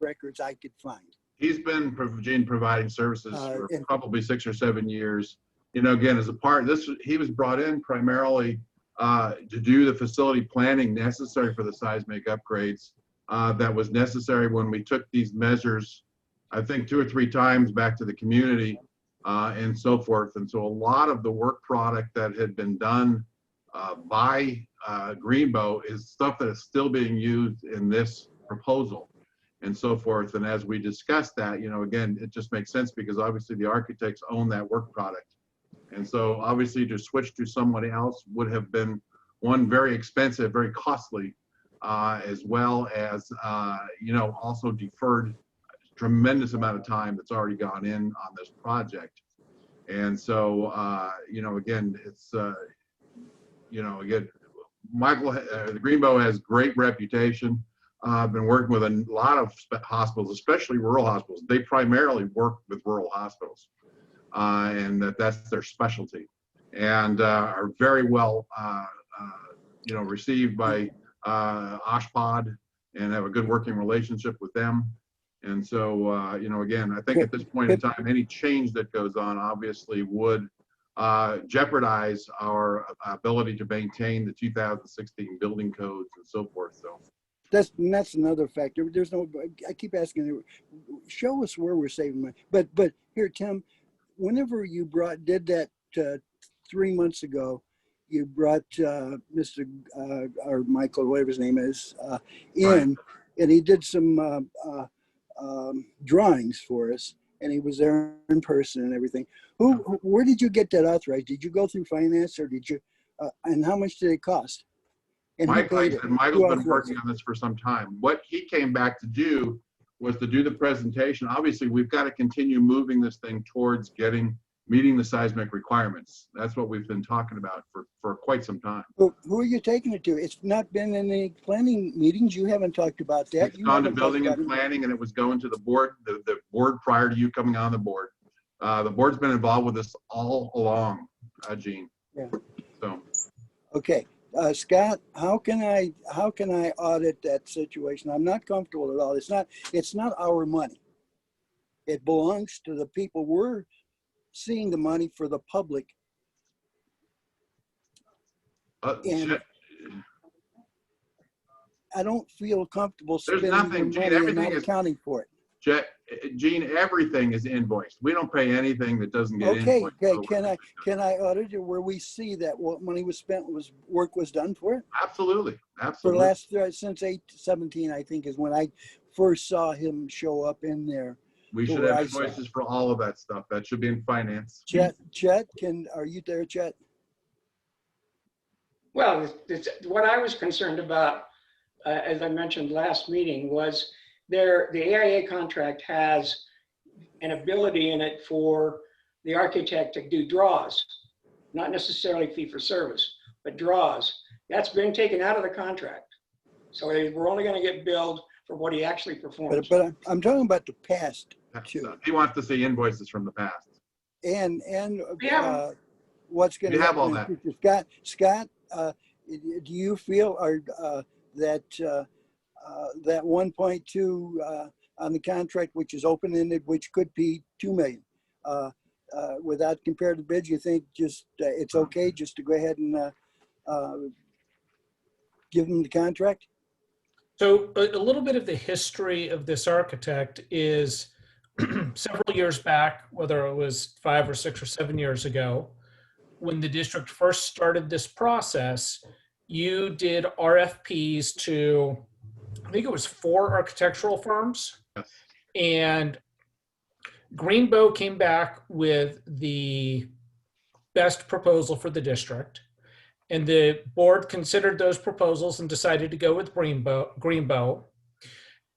D: records I could find.
H: He's been, Gene, providing services for
D: and-
H: probably 6 or 7 years. You know, again, as a part, he was brought in primarily to do the facility planning necessary for the seismic upgrades that was necessary when we took these measures, I think 2 or 3 times back to the community and so forth. And so a lot of the work product that had been done by Greenbow is stuff that is still being used in this proposal and so forth. And as we discussed that, you know, again, it just makes sense because obviously the architects own that work product. And so obviously to switch to someone else would have been, one, very expensive, very costly, as well as, you know, also deferred a tremendous amount of time that's already gone in on this project. And so, you know, again, it's, you know, again, Michael, the Greenbow has great reputation. I've been working with a lot of hospitals, especially rural hospitals. They primarily work with rural hospitals, and that's their specialty, and are very well, you know, received by OSHPD and have a good working relationship with them. And so, you know, again, I think at this point in time, any change that goes on obviously would jeopardize our ability to maintain the 2016 building codes and so forth. So
D: that's another factor. There's no, I keep asking, show us where we're saving money. But here, Tim, whenever you did that 3 months ago, you brought Mr. Or Michael, whatever his name is, in, right. And he did some drawings for us, and he was there in person and everything. Where did you get that authorized? Did you go through finance, or did you, and how much did it cost? And
H: Michael's been working on this for some time. What he came back to do was to do the presentation. Obviously, we've got to continue moving this thing towards meeting the seismic requirements. That's what we've been talking about for quite some time.
D: Who are you taking it to? It's not been in any planning meetings. You haven't talked about that.
H: It's
D: You
H: gone to
D: haven't talked
H: building
D: about
H: and
D: it.
H: planning, and it was going to the board, the board prior to you coming on the board. The board's been involved with this all along, Gene.
D: Yeah.
H: So,
D: Okay, Scott, how can I audit that situation? I'm not comfortable at all. It's not our money. It belongs to the people. We're seeing the money for the public. And
H: Chet,
D: I don't feel comfortable
H: There's
D: spending
H: nothing,
D: the
H: Gene,
D: money and
H: everything
D: not
H: is-
D: accounting for it.
H: Gene, everything is invoiced. We don't pay anything that doesn't get
D: Okay,
H: invoiced.
D: okay, can I audit it where we see that what money was spent work was done for it?
H: Absolutely,
D: For
H: absolutely.
D: since 8/17, I think is when I first saw him show up in there.
H: We should
D: where
H: have
D: I saw it.
H: invoices for all of that stuff. That should be in finance.
D: Chet, are you there, Chet?
E: Well, what I was concerned about, as I mentioned last meeting, was the AIA contract has an ability in it for the architect to do draws, not necessarily fee for service, but draws. That's been taken out of the contract. So we're only going to get billed for what he actually performs.
D: But I'm talking about the past too.
H: He wants to see invoices from the past.
D: And
E: Yeah.
D: what's going to
H: You have all
D: happen in the future. Scott, do you feel that that 1.2 on the contract, which is open-ended, which could be 2 million, without comparative bids, you think just it's okay just to go ahead and give them the contract?
L: So a little bit of the history of this architect is several years back, whether it was 5 or 6 or 7 years ago, when the district first started this process, you did RFPs to, I think it was 4 architectural firms.
H: Yes.
L: And Greenbow came back with the best proposal for the district. And the board considered those proposals and decided to go with Greenbow.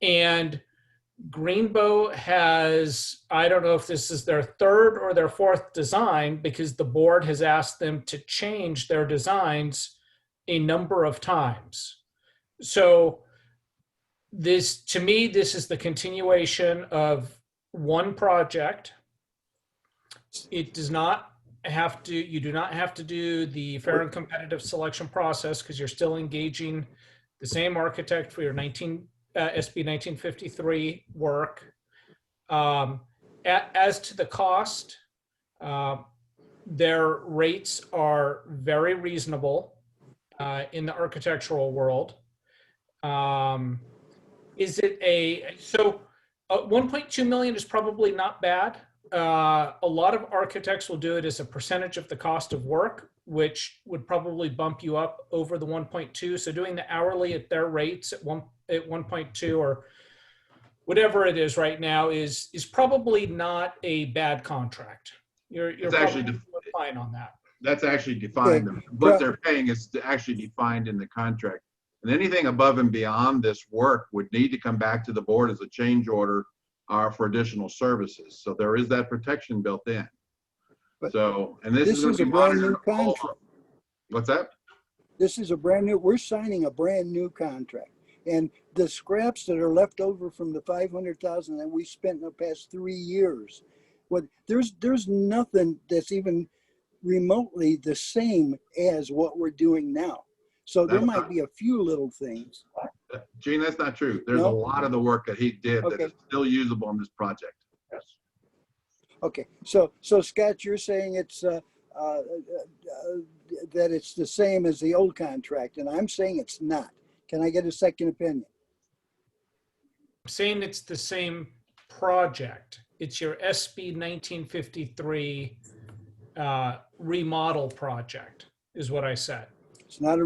L: And Greenbow has, I don't know if this is their 3rd or their 4th design, because the board has asked them to change their designs a number of times. So this, to me, this is the continuation of one project. It does not have to, you do not have to do the fair and competitive selection process because you're still engaging the same architect for your SB 1953 work. As to the cost, their rates are very reasonable in the architectural world. Is it so 1.2 million is probably not bad. A lot of architects will do it as a percentage of the cost of work, which would probably bump you up over the 1.2. So doing the hourly at their rates at 1.2 or whatever it is right now is probably not a bad contract. You're
H: actually
L: probably fine on that.
H: That's actually defined.
D: Okay.
H: What they're paying is actually defined in the contract. And anything above and beyond this work would need to come back to the board as a change order for additional services. So there is that protection built in.
D: But
H: So, and this is going
D: is
H: to
D: a
H: be
D: brand
H: monitored.
D: new contract.
H: What's that?
D: This is we're signing a brand new contract. And the scraps that are left over from the 500,000 that we spent in the past 3 years, there's nothing that's even remotely the same as what we're doing now. So there might be a few little things.
H: Gene, that's not true. There's a
D: No?
H: lot of the work that he did that
D: Okay.
H: is still usable in this project.
B: Yes.
D: Okay, so Scott, you're saying it's that it's the same as the old contract, and I'm saying it's not. Can I get a second opinion?
L: I'm saying it's the same project. It's your SB 1953 remodel project, is what I said.
D: It's not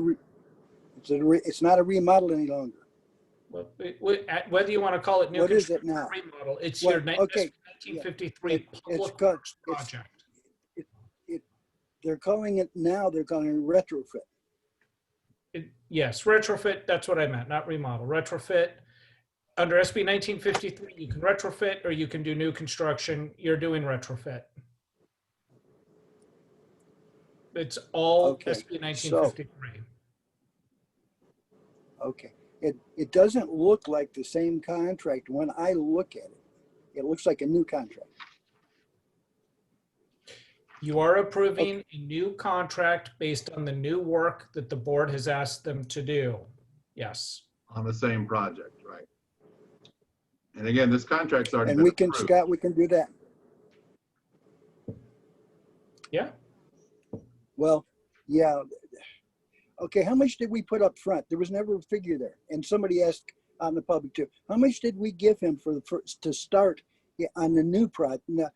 D: it's not a remodel any longer.
L: Well, whether you want to call it new
D: What is it
L: construction or
D: now?
L: remodel, it's
D: What-
L: your
D: okay,
L: 1953
D: It's
L: public
D: called,
L: works project.
D: they're calling it now, they're calling it retrofit.
L: Yes, retrofit, that's what I meant, not remodel. Retrofit. under SB 1953, you can retrofit or you can do new construction. You're doing retrofit. It's all
D: Okay,
L: SB 1953.
D: Okay. It doesn't look like the same contract when I look at it. It looks like a new contract.
L: You are approving a new contract based on the new work that the board has asked them to do. Yes.
H: On the same project, right? And again, this contract's already
D: And
H: been
D: we can,
H: approved.
D: Scott, we can do that.
L: Yeah.
D: Well, yeah. Okay, how much did we put up front? There was never a figure there. And somebody asked on the public too, how much did we give him for the first, to start on the new project? No.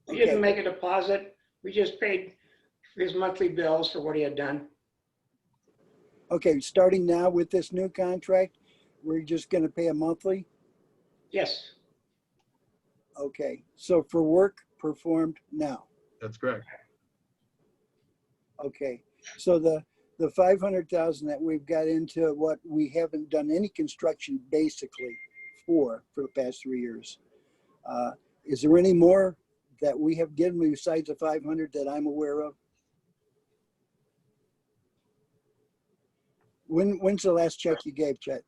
E: We didn't make a deposit. We just paid his monthly bills for what he had done.
D: Okay, starting now with this new contract, we're just gonna pay a monthly?
E: Yes,
D: Okay, so for work performed now.
H: That's correct.
D: Okay, so the 500,000 that we've got into what we haven't done any construction basically for the past 3 years. Is there any more that we have given besides the 500 that I'm aware of? When's the last check you gave, Chet?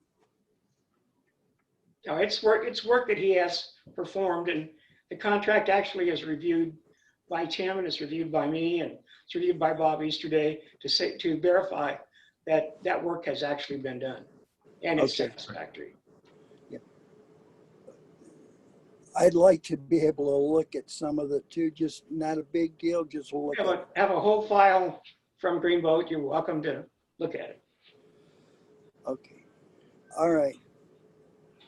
E: no, it's work that he has performed, and the contract actually is reviewed by Tim, and it's reviewed by me, and it's reviewed by Bob Easterday to verify that that work has actually been done and it's
D: Okay.
E: satisfactory.
D: I'd like to be able to look at some of the two, just not a big deal, just look at it.
E: Have a whole file from Greenboat. You're welcome to look at it.
D: Okay, all right.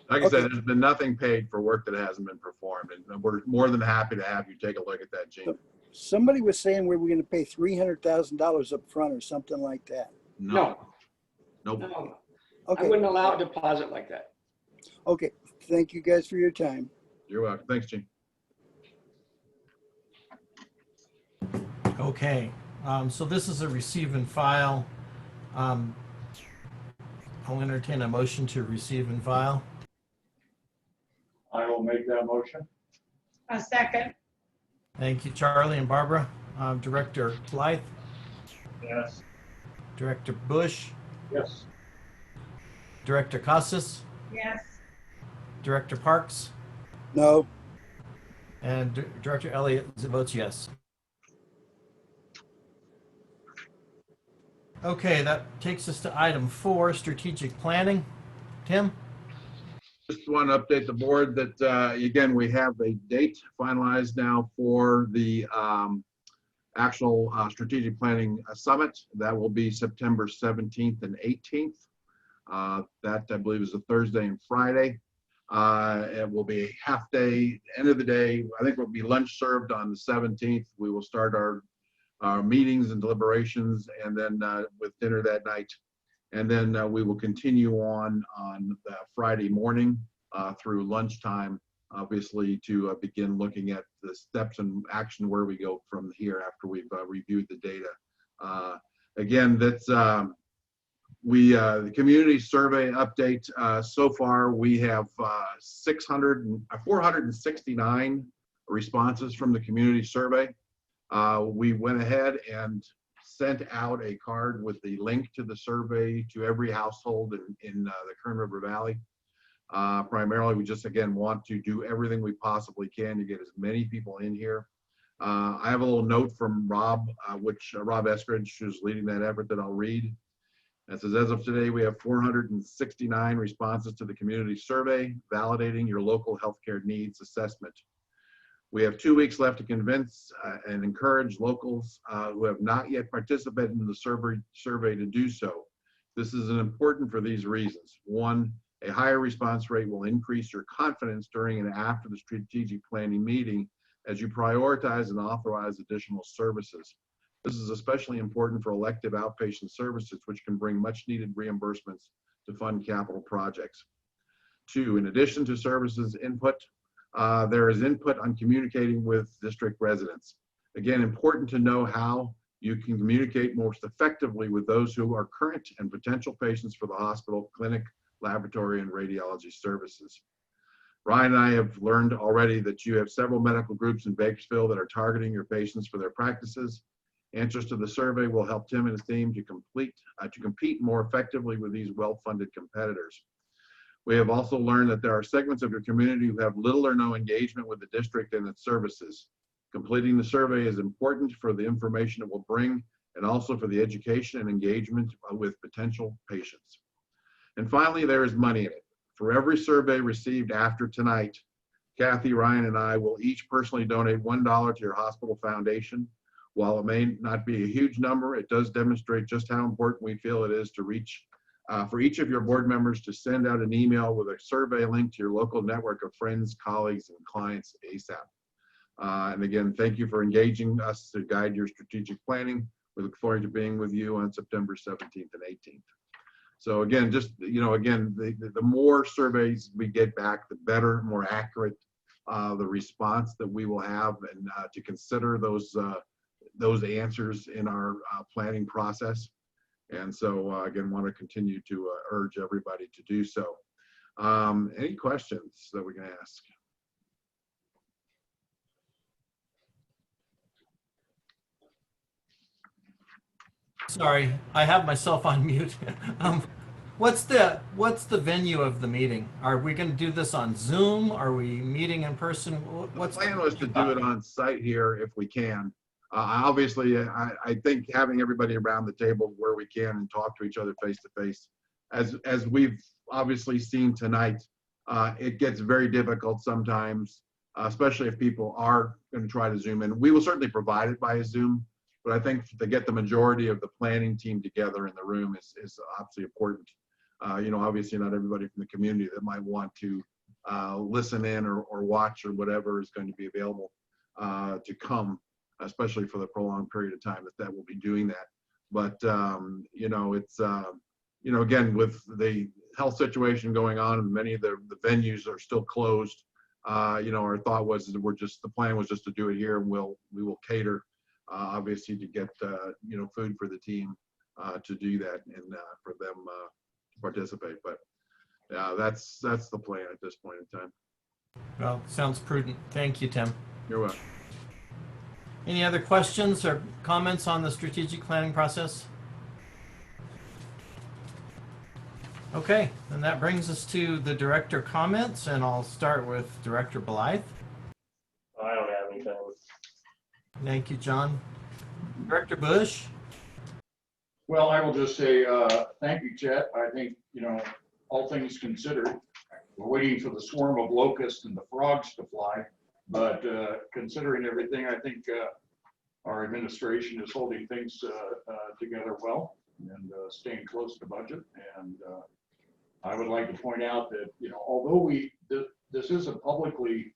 H: Like I said,
D: Okay.
H: there's been nothing paid for work that hasn't been performed, and we're more than happy to have you take a look at that, Gene.
D: Somebody was saying we were gonna pay $300,000 up front or something like that.
H: No. Nope.
E: No, I
D: Okay,
E: wouldn't allow a deposit like that.
D: okay, thank you guys for your time.
H: You're welcome. Thanks, Gene.
A: Okay, so this is a receive and file. I'll entertain a motion to receive and file.
B: I will make that motion.
G: A second.
A: Thank you, Charlie and Barbara. Director Blythe,
B: Yes.
A: Director Bush,
B: Yes.
A: Director Casas,
G: Yes.
A: Director Parks,
D: No,
A: and Director Elliott votes yes. Okay, that takes us to item 4, strategic planning. Tim?
H: Just want to update the board that, again, we have a date finalized now for the actual strategic planning summit. That will be September 17th and 18th. That, I believe, is a Thursday and Friday. It will be a half day, end of the day. I think will be lunch served on the 17th. We will start our meetings and deliberations, and then with dinner that night. And then we will continue on the Friday morning through lunchtime, obviously, to begin looking at the steps and action where we go from here after we've reviewed the data. Again, that's the community survey update. So far, we have 469 responses from the community survey. We went ahead and sent out a card with the link to the survey to every household in the Kern River Valley. Primarily, we just, again, want to do everything we possibly can to get as many people in here. I have a little note from Rob, Rob Eskridge, who's leading that effort, that I'll read. It says, as of today, we have 469 responses to the community survey, validating your local healthcare needs assessment. We have 2 weeks left to convince and encourage locals who have not yet participated in the survey to do so. This is important for these reasons. 1, a higher response rate will increase your confidence during and after the strategic planning meeting as you prioritize and authorize additional services. This is especially important for elective outpatient services, which can bring much needed reimbursements to fund capital projects. 2, in addition to services input, there is input on communicating with district residents. Again, important to know how you can communicate most effectively with those who are current and potential patients for the hospital, clinic, laboratory, and radiology services. Ryan and I have learned already that you have several medical groups in Bakersfield that are targeting your patients for their practices. Answers to the survey will help Tim and his team to compete more effectively with these well-funded competitors. We have also learned that there are segments of your community who have little or no engagement with the district and its services. Completing the survey is important for the information it will bring and also for the education and engagement with potential patients. And finally, there is money in it. For every survey received after tonight, Kathy, Ryan, and I will each personally donate $1 to your hospital foundation. While it may not be a huge number, it does demonstrate just how important we feel it is to reach for each of your board members to send out an email with a survey link to your local network of friends, colleagues, and clients ASAP. And again, thank you for engaging us to guide your strategic planning. We look forward to being with you on September 17th and 18th. So again, just, again, the more surveys we get back, the better, more accurate the response that we will have, and to consider those answers in our planning process. And so again, want to continue to urge everybody to do so. Any questions that we can ask?
A: Sorry, I have myself on mute. What's the venue of the meeting? Are we going to do this on Zoom? Are we meeting in person? What's
H: the plan was to do it on site here if we can. Obviously, I think having everybody around the table where we can and talk to each other face to face, as we've obviously seen tonight, it gets very difficult sometimes, especially if people are going to try to Zoom in. We will certainly provide it via Zoom, but I think to get the majority of the planning team together in the room is obviously important. Obviously not everybody from the community that might want to listen in or watch or whatever is going to be available to come, especially for the prolonged period of time that will be doing that. But, it's, again, with the health situation going on and many of the venues are still closed, our thought was that the plan was just to do it here, and we will cater, obviously, to get, food for the team to do that and for them to participate. But that's the plan at this point in time.
A: Well, sounds prudent. Thank you, Tim.
H: You're welcome.
A: Any other questions or comments on the strategic planning process? Okay, then that brings us to the director comments, and I'll start with Director Blythe.
F: I don't have anything.
A: Thank you, John. Director Bush.
C: Well, I will just say thank you, Chet. I think, all things considered, we're waiting for the swarm of locusts and the frogs to fly. But considering everything, I think our administration is holding things together well and staying close to budget. And I would like to point out that, although this is a publicly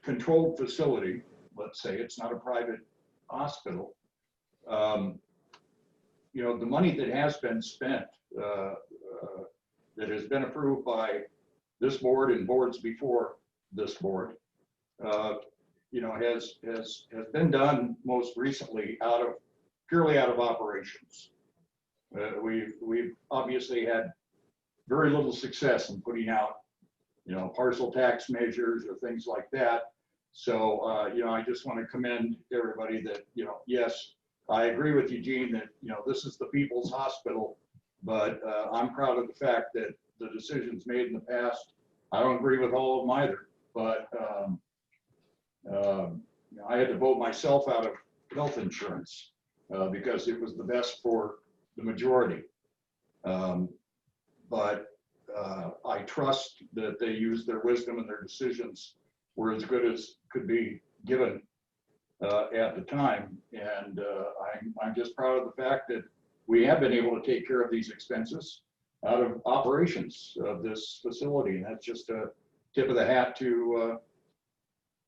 C: controlled facility, let's say it's not a private hospital, the money that has been spent, that has been approved by this board and boards before this board, has been done most recently purely out of operations. We've obviously had very little success in putting out, parcel tax measures or things like that. So, I just want to commend everybody that, yes, I agree with you, Gene, that, this is the people's hospital, but I'm proud of the fact that the decisions made in the past, I don't agree with all of them either, but I had to vote myself out of health insurance because it was the best for the majority. But I trust that they used their wisdom and their decisions were as good as could be given at the time. And I'm just proud of the fact that we have been able to take care of these expenses out of operations of this facility. And that's just a tip of the hat to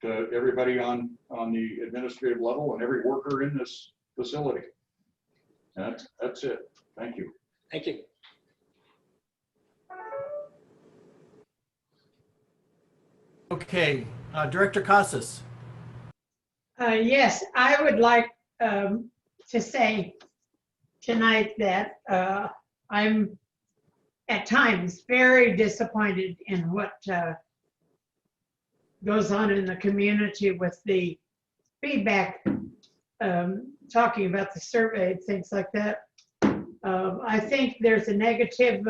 C: everybody on the administrative level and every worker in this facility. That's it. Thank you.
E: Thank you.
A: Okay, Director Casas.
M: Yes, I would like to say tonight that I'm at times very disappointed in what goes on in the community with the feedback, talking about the survey, things like that. I think there's a negative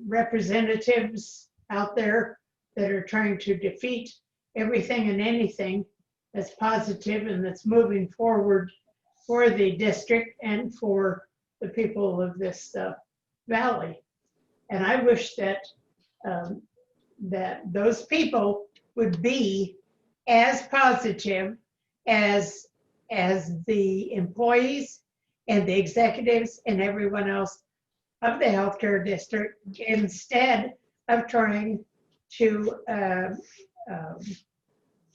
M: representatives out there that are trying to defeat everything and anything that's positive and that's moving forward for the district and for the people of this valley. And I wish that that those people would be as positive as the employees and the executives and everyone else of the healthcare district, instead of trying to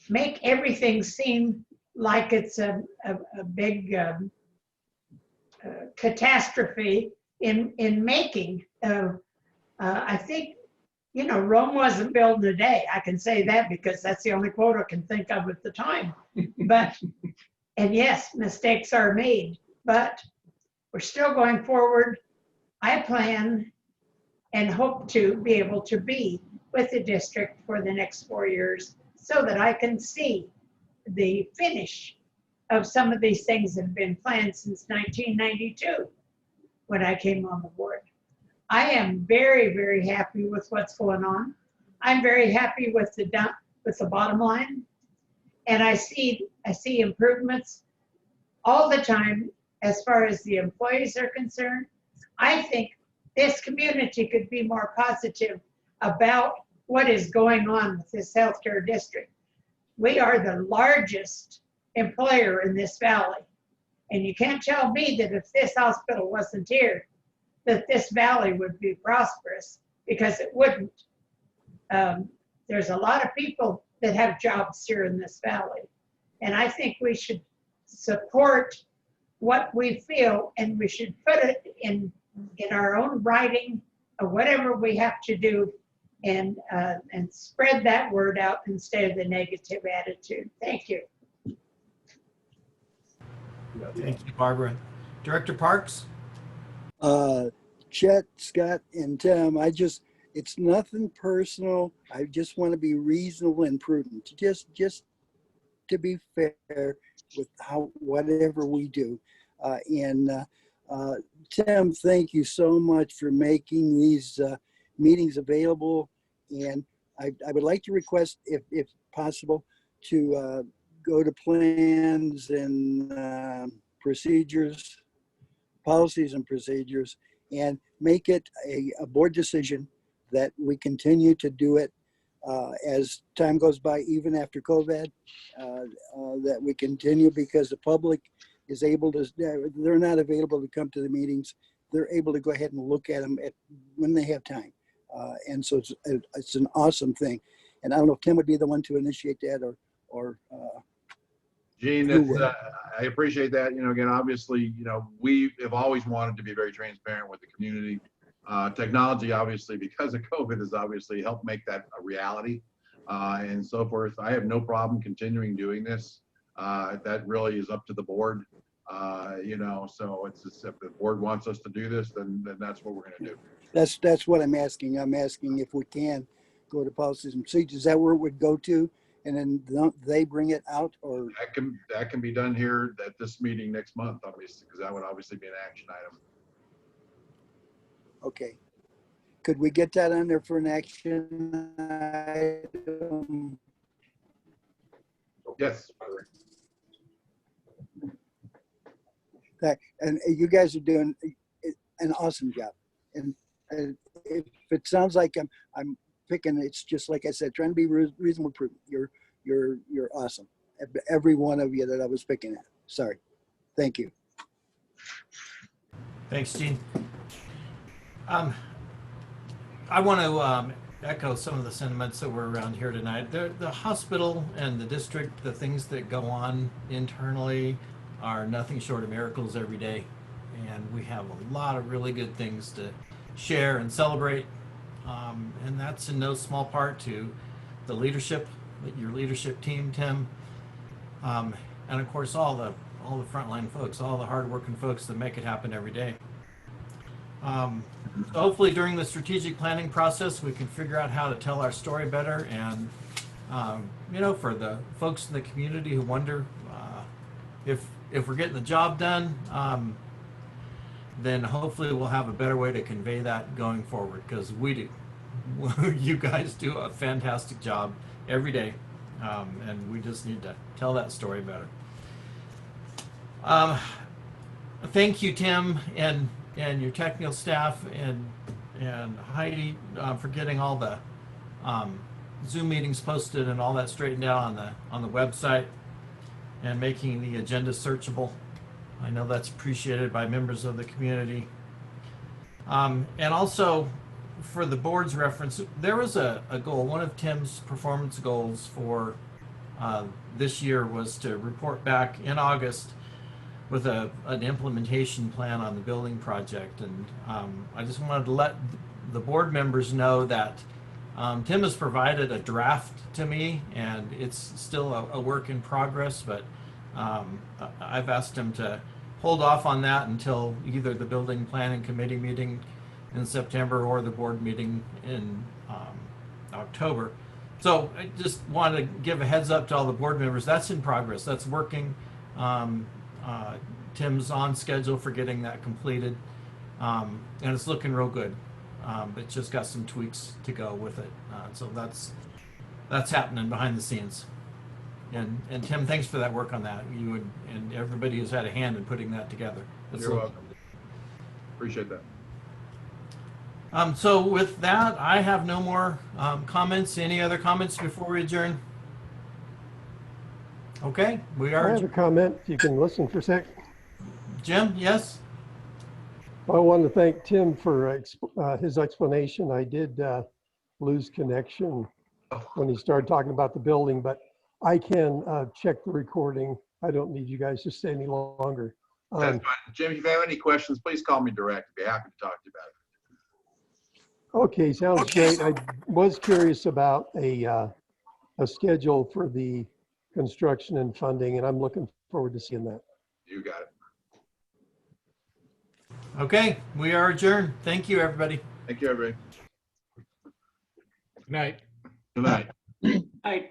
M: make everything seem like it's a big catastrophe in making. I think, you know, Rome wasn't built in a day. I can say that because that's the only quote I can think of at the time. But, and yes, mistakes are made, but we're still going forward. I plan and hope to be able to be with the district for the next 4 years so that I can see the finish of some of these things that have been planned since 1992 when I came on the board. I am very, very happy with what's going on. I'm very happy with the bottom line. And I see improvements all the time as far as the employees are concerned. I think this community could be more positive about what is going on with this healthcare district. We are the largest employer in this valley. And you can't tell me that if this hospital wasn't here, that this valley would be prosperous, because it wouldn't. There's a lot of people that have jobs here in this valley. And I think we should support what we feel, and we should put it in our own writing or whatever we have to do, and spread that word out instead of the negative attitude. Thank you.
A: Thank you, Barbara. Director Parks?
D: Chet, Scott, and Tim, it's nothing personal. I just want to be reasonable and prudent, just to be fair with whatever we do. Tim, thank you so much for making these meetings available. And I would like to request, if possible, to go to plans and procedures, policies and procedures, and make it a board decision that we continue to do it as time goes by, even after COVID, that we continue, because the public is able to, they're not available to come to the meetings. They're able to go ahead and look at them when they have time. And so it's an awesome thing. And I don't know if Tim would be the one to initiate that, or
H: Gene, I appreciate that. You know, again, obviously, you know, we have always wanted to be very transparent with the community. Technology, obviously, because of COVID, has obviously helped make that a reality, and so forth. I have no problem continuing doing this. That really is up to the board. You know, so it's just, if the board wants us to do this, then that's what we're going to do.
D: That's what I'm asking. I'm asking if we can go to policies and procedures. Is that where it would go to? And then they bring it out, or
H: that can be done here at this meeting next month, obviously, because that would obviously be an action item.
D: Okay. Could we get that on there for an action item?
H: Yes.
D: Okay. And you guys are doing an awesome job. And if it sounds like I'm picking, it's just like I said, trying to be reasonable, prudent. You're awesome. Every one of you that I was picking at. Sorry. Thank you.
A: Thanks, Gene. I want to echo some of the sentiments that were around here tonight. The hospital and the district, the things that go on internally are nothing short of miracles every day. And we have a lot of really good things to share and celebrate. And that's in no small part to the leadership, your leadership team, Tim. And of course, all all the frontline folks, all the hardworking folks that make it happen every day. So hopefully during the strategic planning process, we can figure out how to tell our story better. And, you know, for the folks in the community who wonder if we're getting the job done, then hopefully we'll have a better way to convey that going forward, because we do. You guys do a fantastic job every day, and we just need to tell that story better. Thank you, Tim, and your technical staff, and Heidi, for getting all the Zoom meetings posted and all that straightened out on the website, and making the agenda searchable. I know that's appreciated by members of the community. And also, for the board's reference, there was a goal. One of Tim's performance goals for this year was to report back in August with an implementation plan on the building project. And I just wanted to let the board members know that Tim has provided a draft to me, and it's still a work in progress, but I've asked him to hold off on that until either the building planning committee meeting in September or the board meeting in October. So I just wanted to give a heads up to all the board members. That's in progress. That's working. Tim's on schedule for getting that completed, and it's looking real good. It's just got some tweaks to go with it. So that's happening behind the scenes. And Tim, thanks for that work on that. You and everybody who's had a hand in putting that together.
H: You're welcome. Appreciate that.
A: So with that, I have no more comments. Any other comments before we adjourn? Okay, we
J: I
A: are.
J: have a comment, if you can listen for a sec.
A: Jim, yes?
J: I wanted to thank Tim for his explanation. I did lose connection when he started talking about the building, but I can check the recording. I don't need you guys to stay any longer.
H: That's fine. Jim, if you have any questions, please call me direct. I'd be happy to talk to you about it.
J: Okay, sounds great. I was curious about a schedule for the construction and funding, and I'm looking forward to seeing that.
H: You got it.
A: Okay, we are adjourned. Thank you, everybody.
H: Thank you, everybody.
L: Good night.
H: Good night.
E: I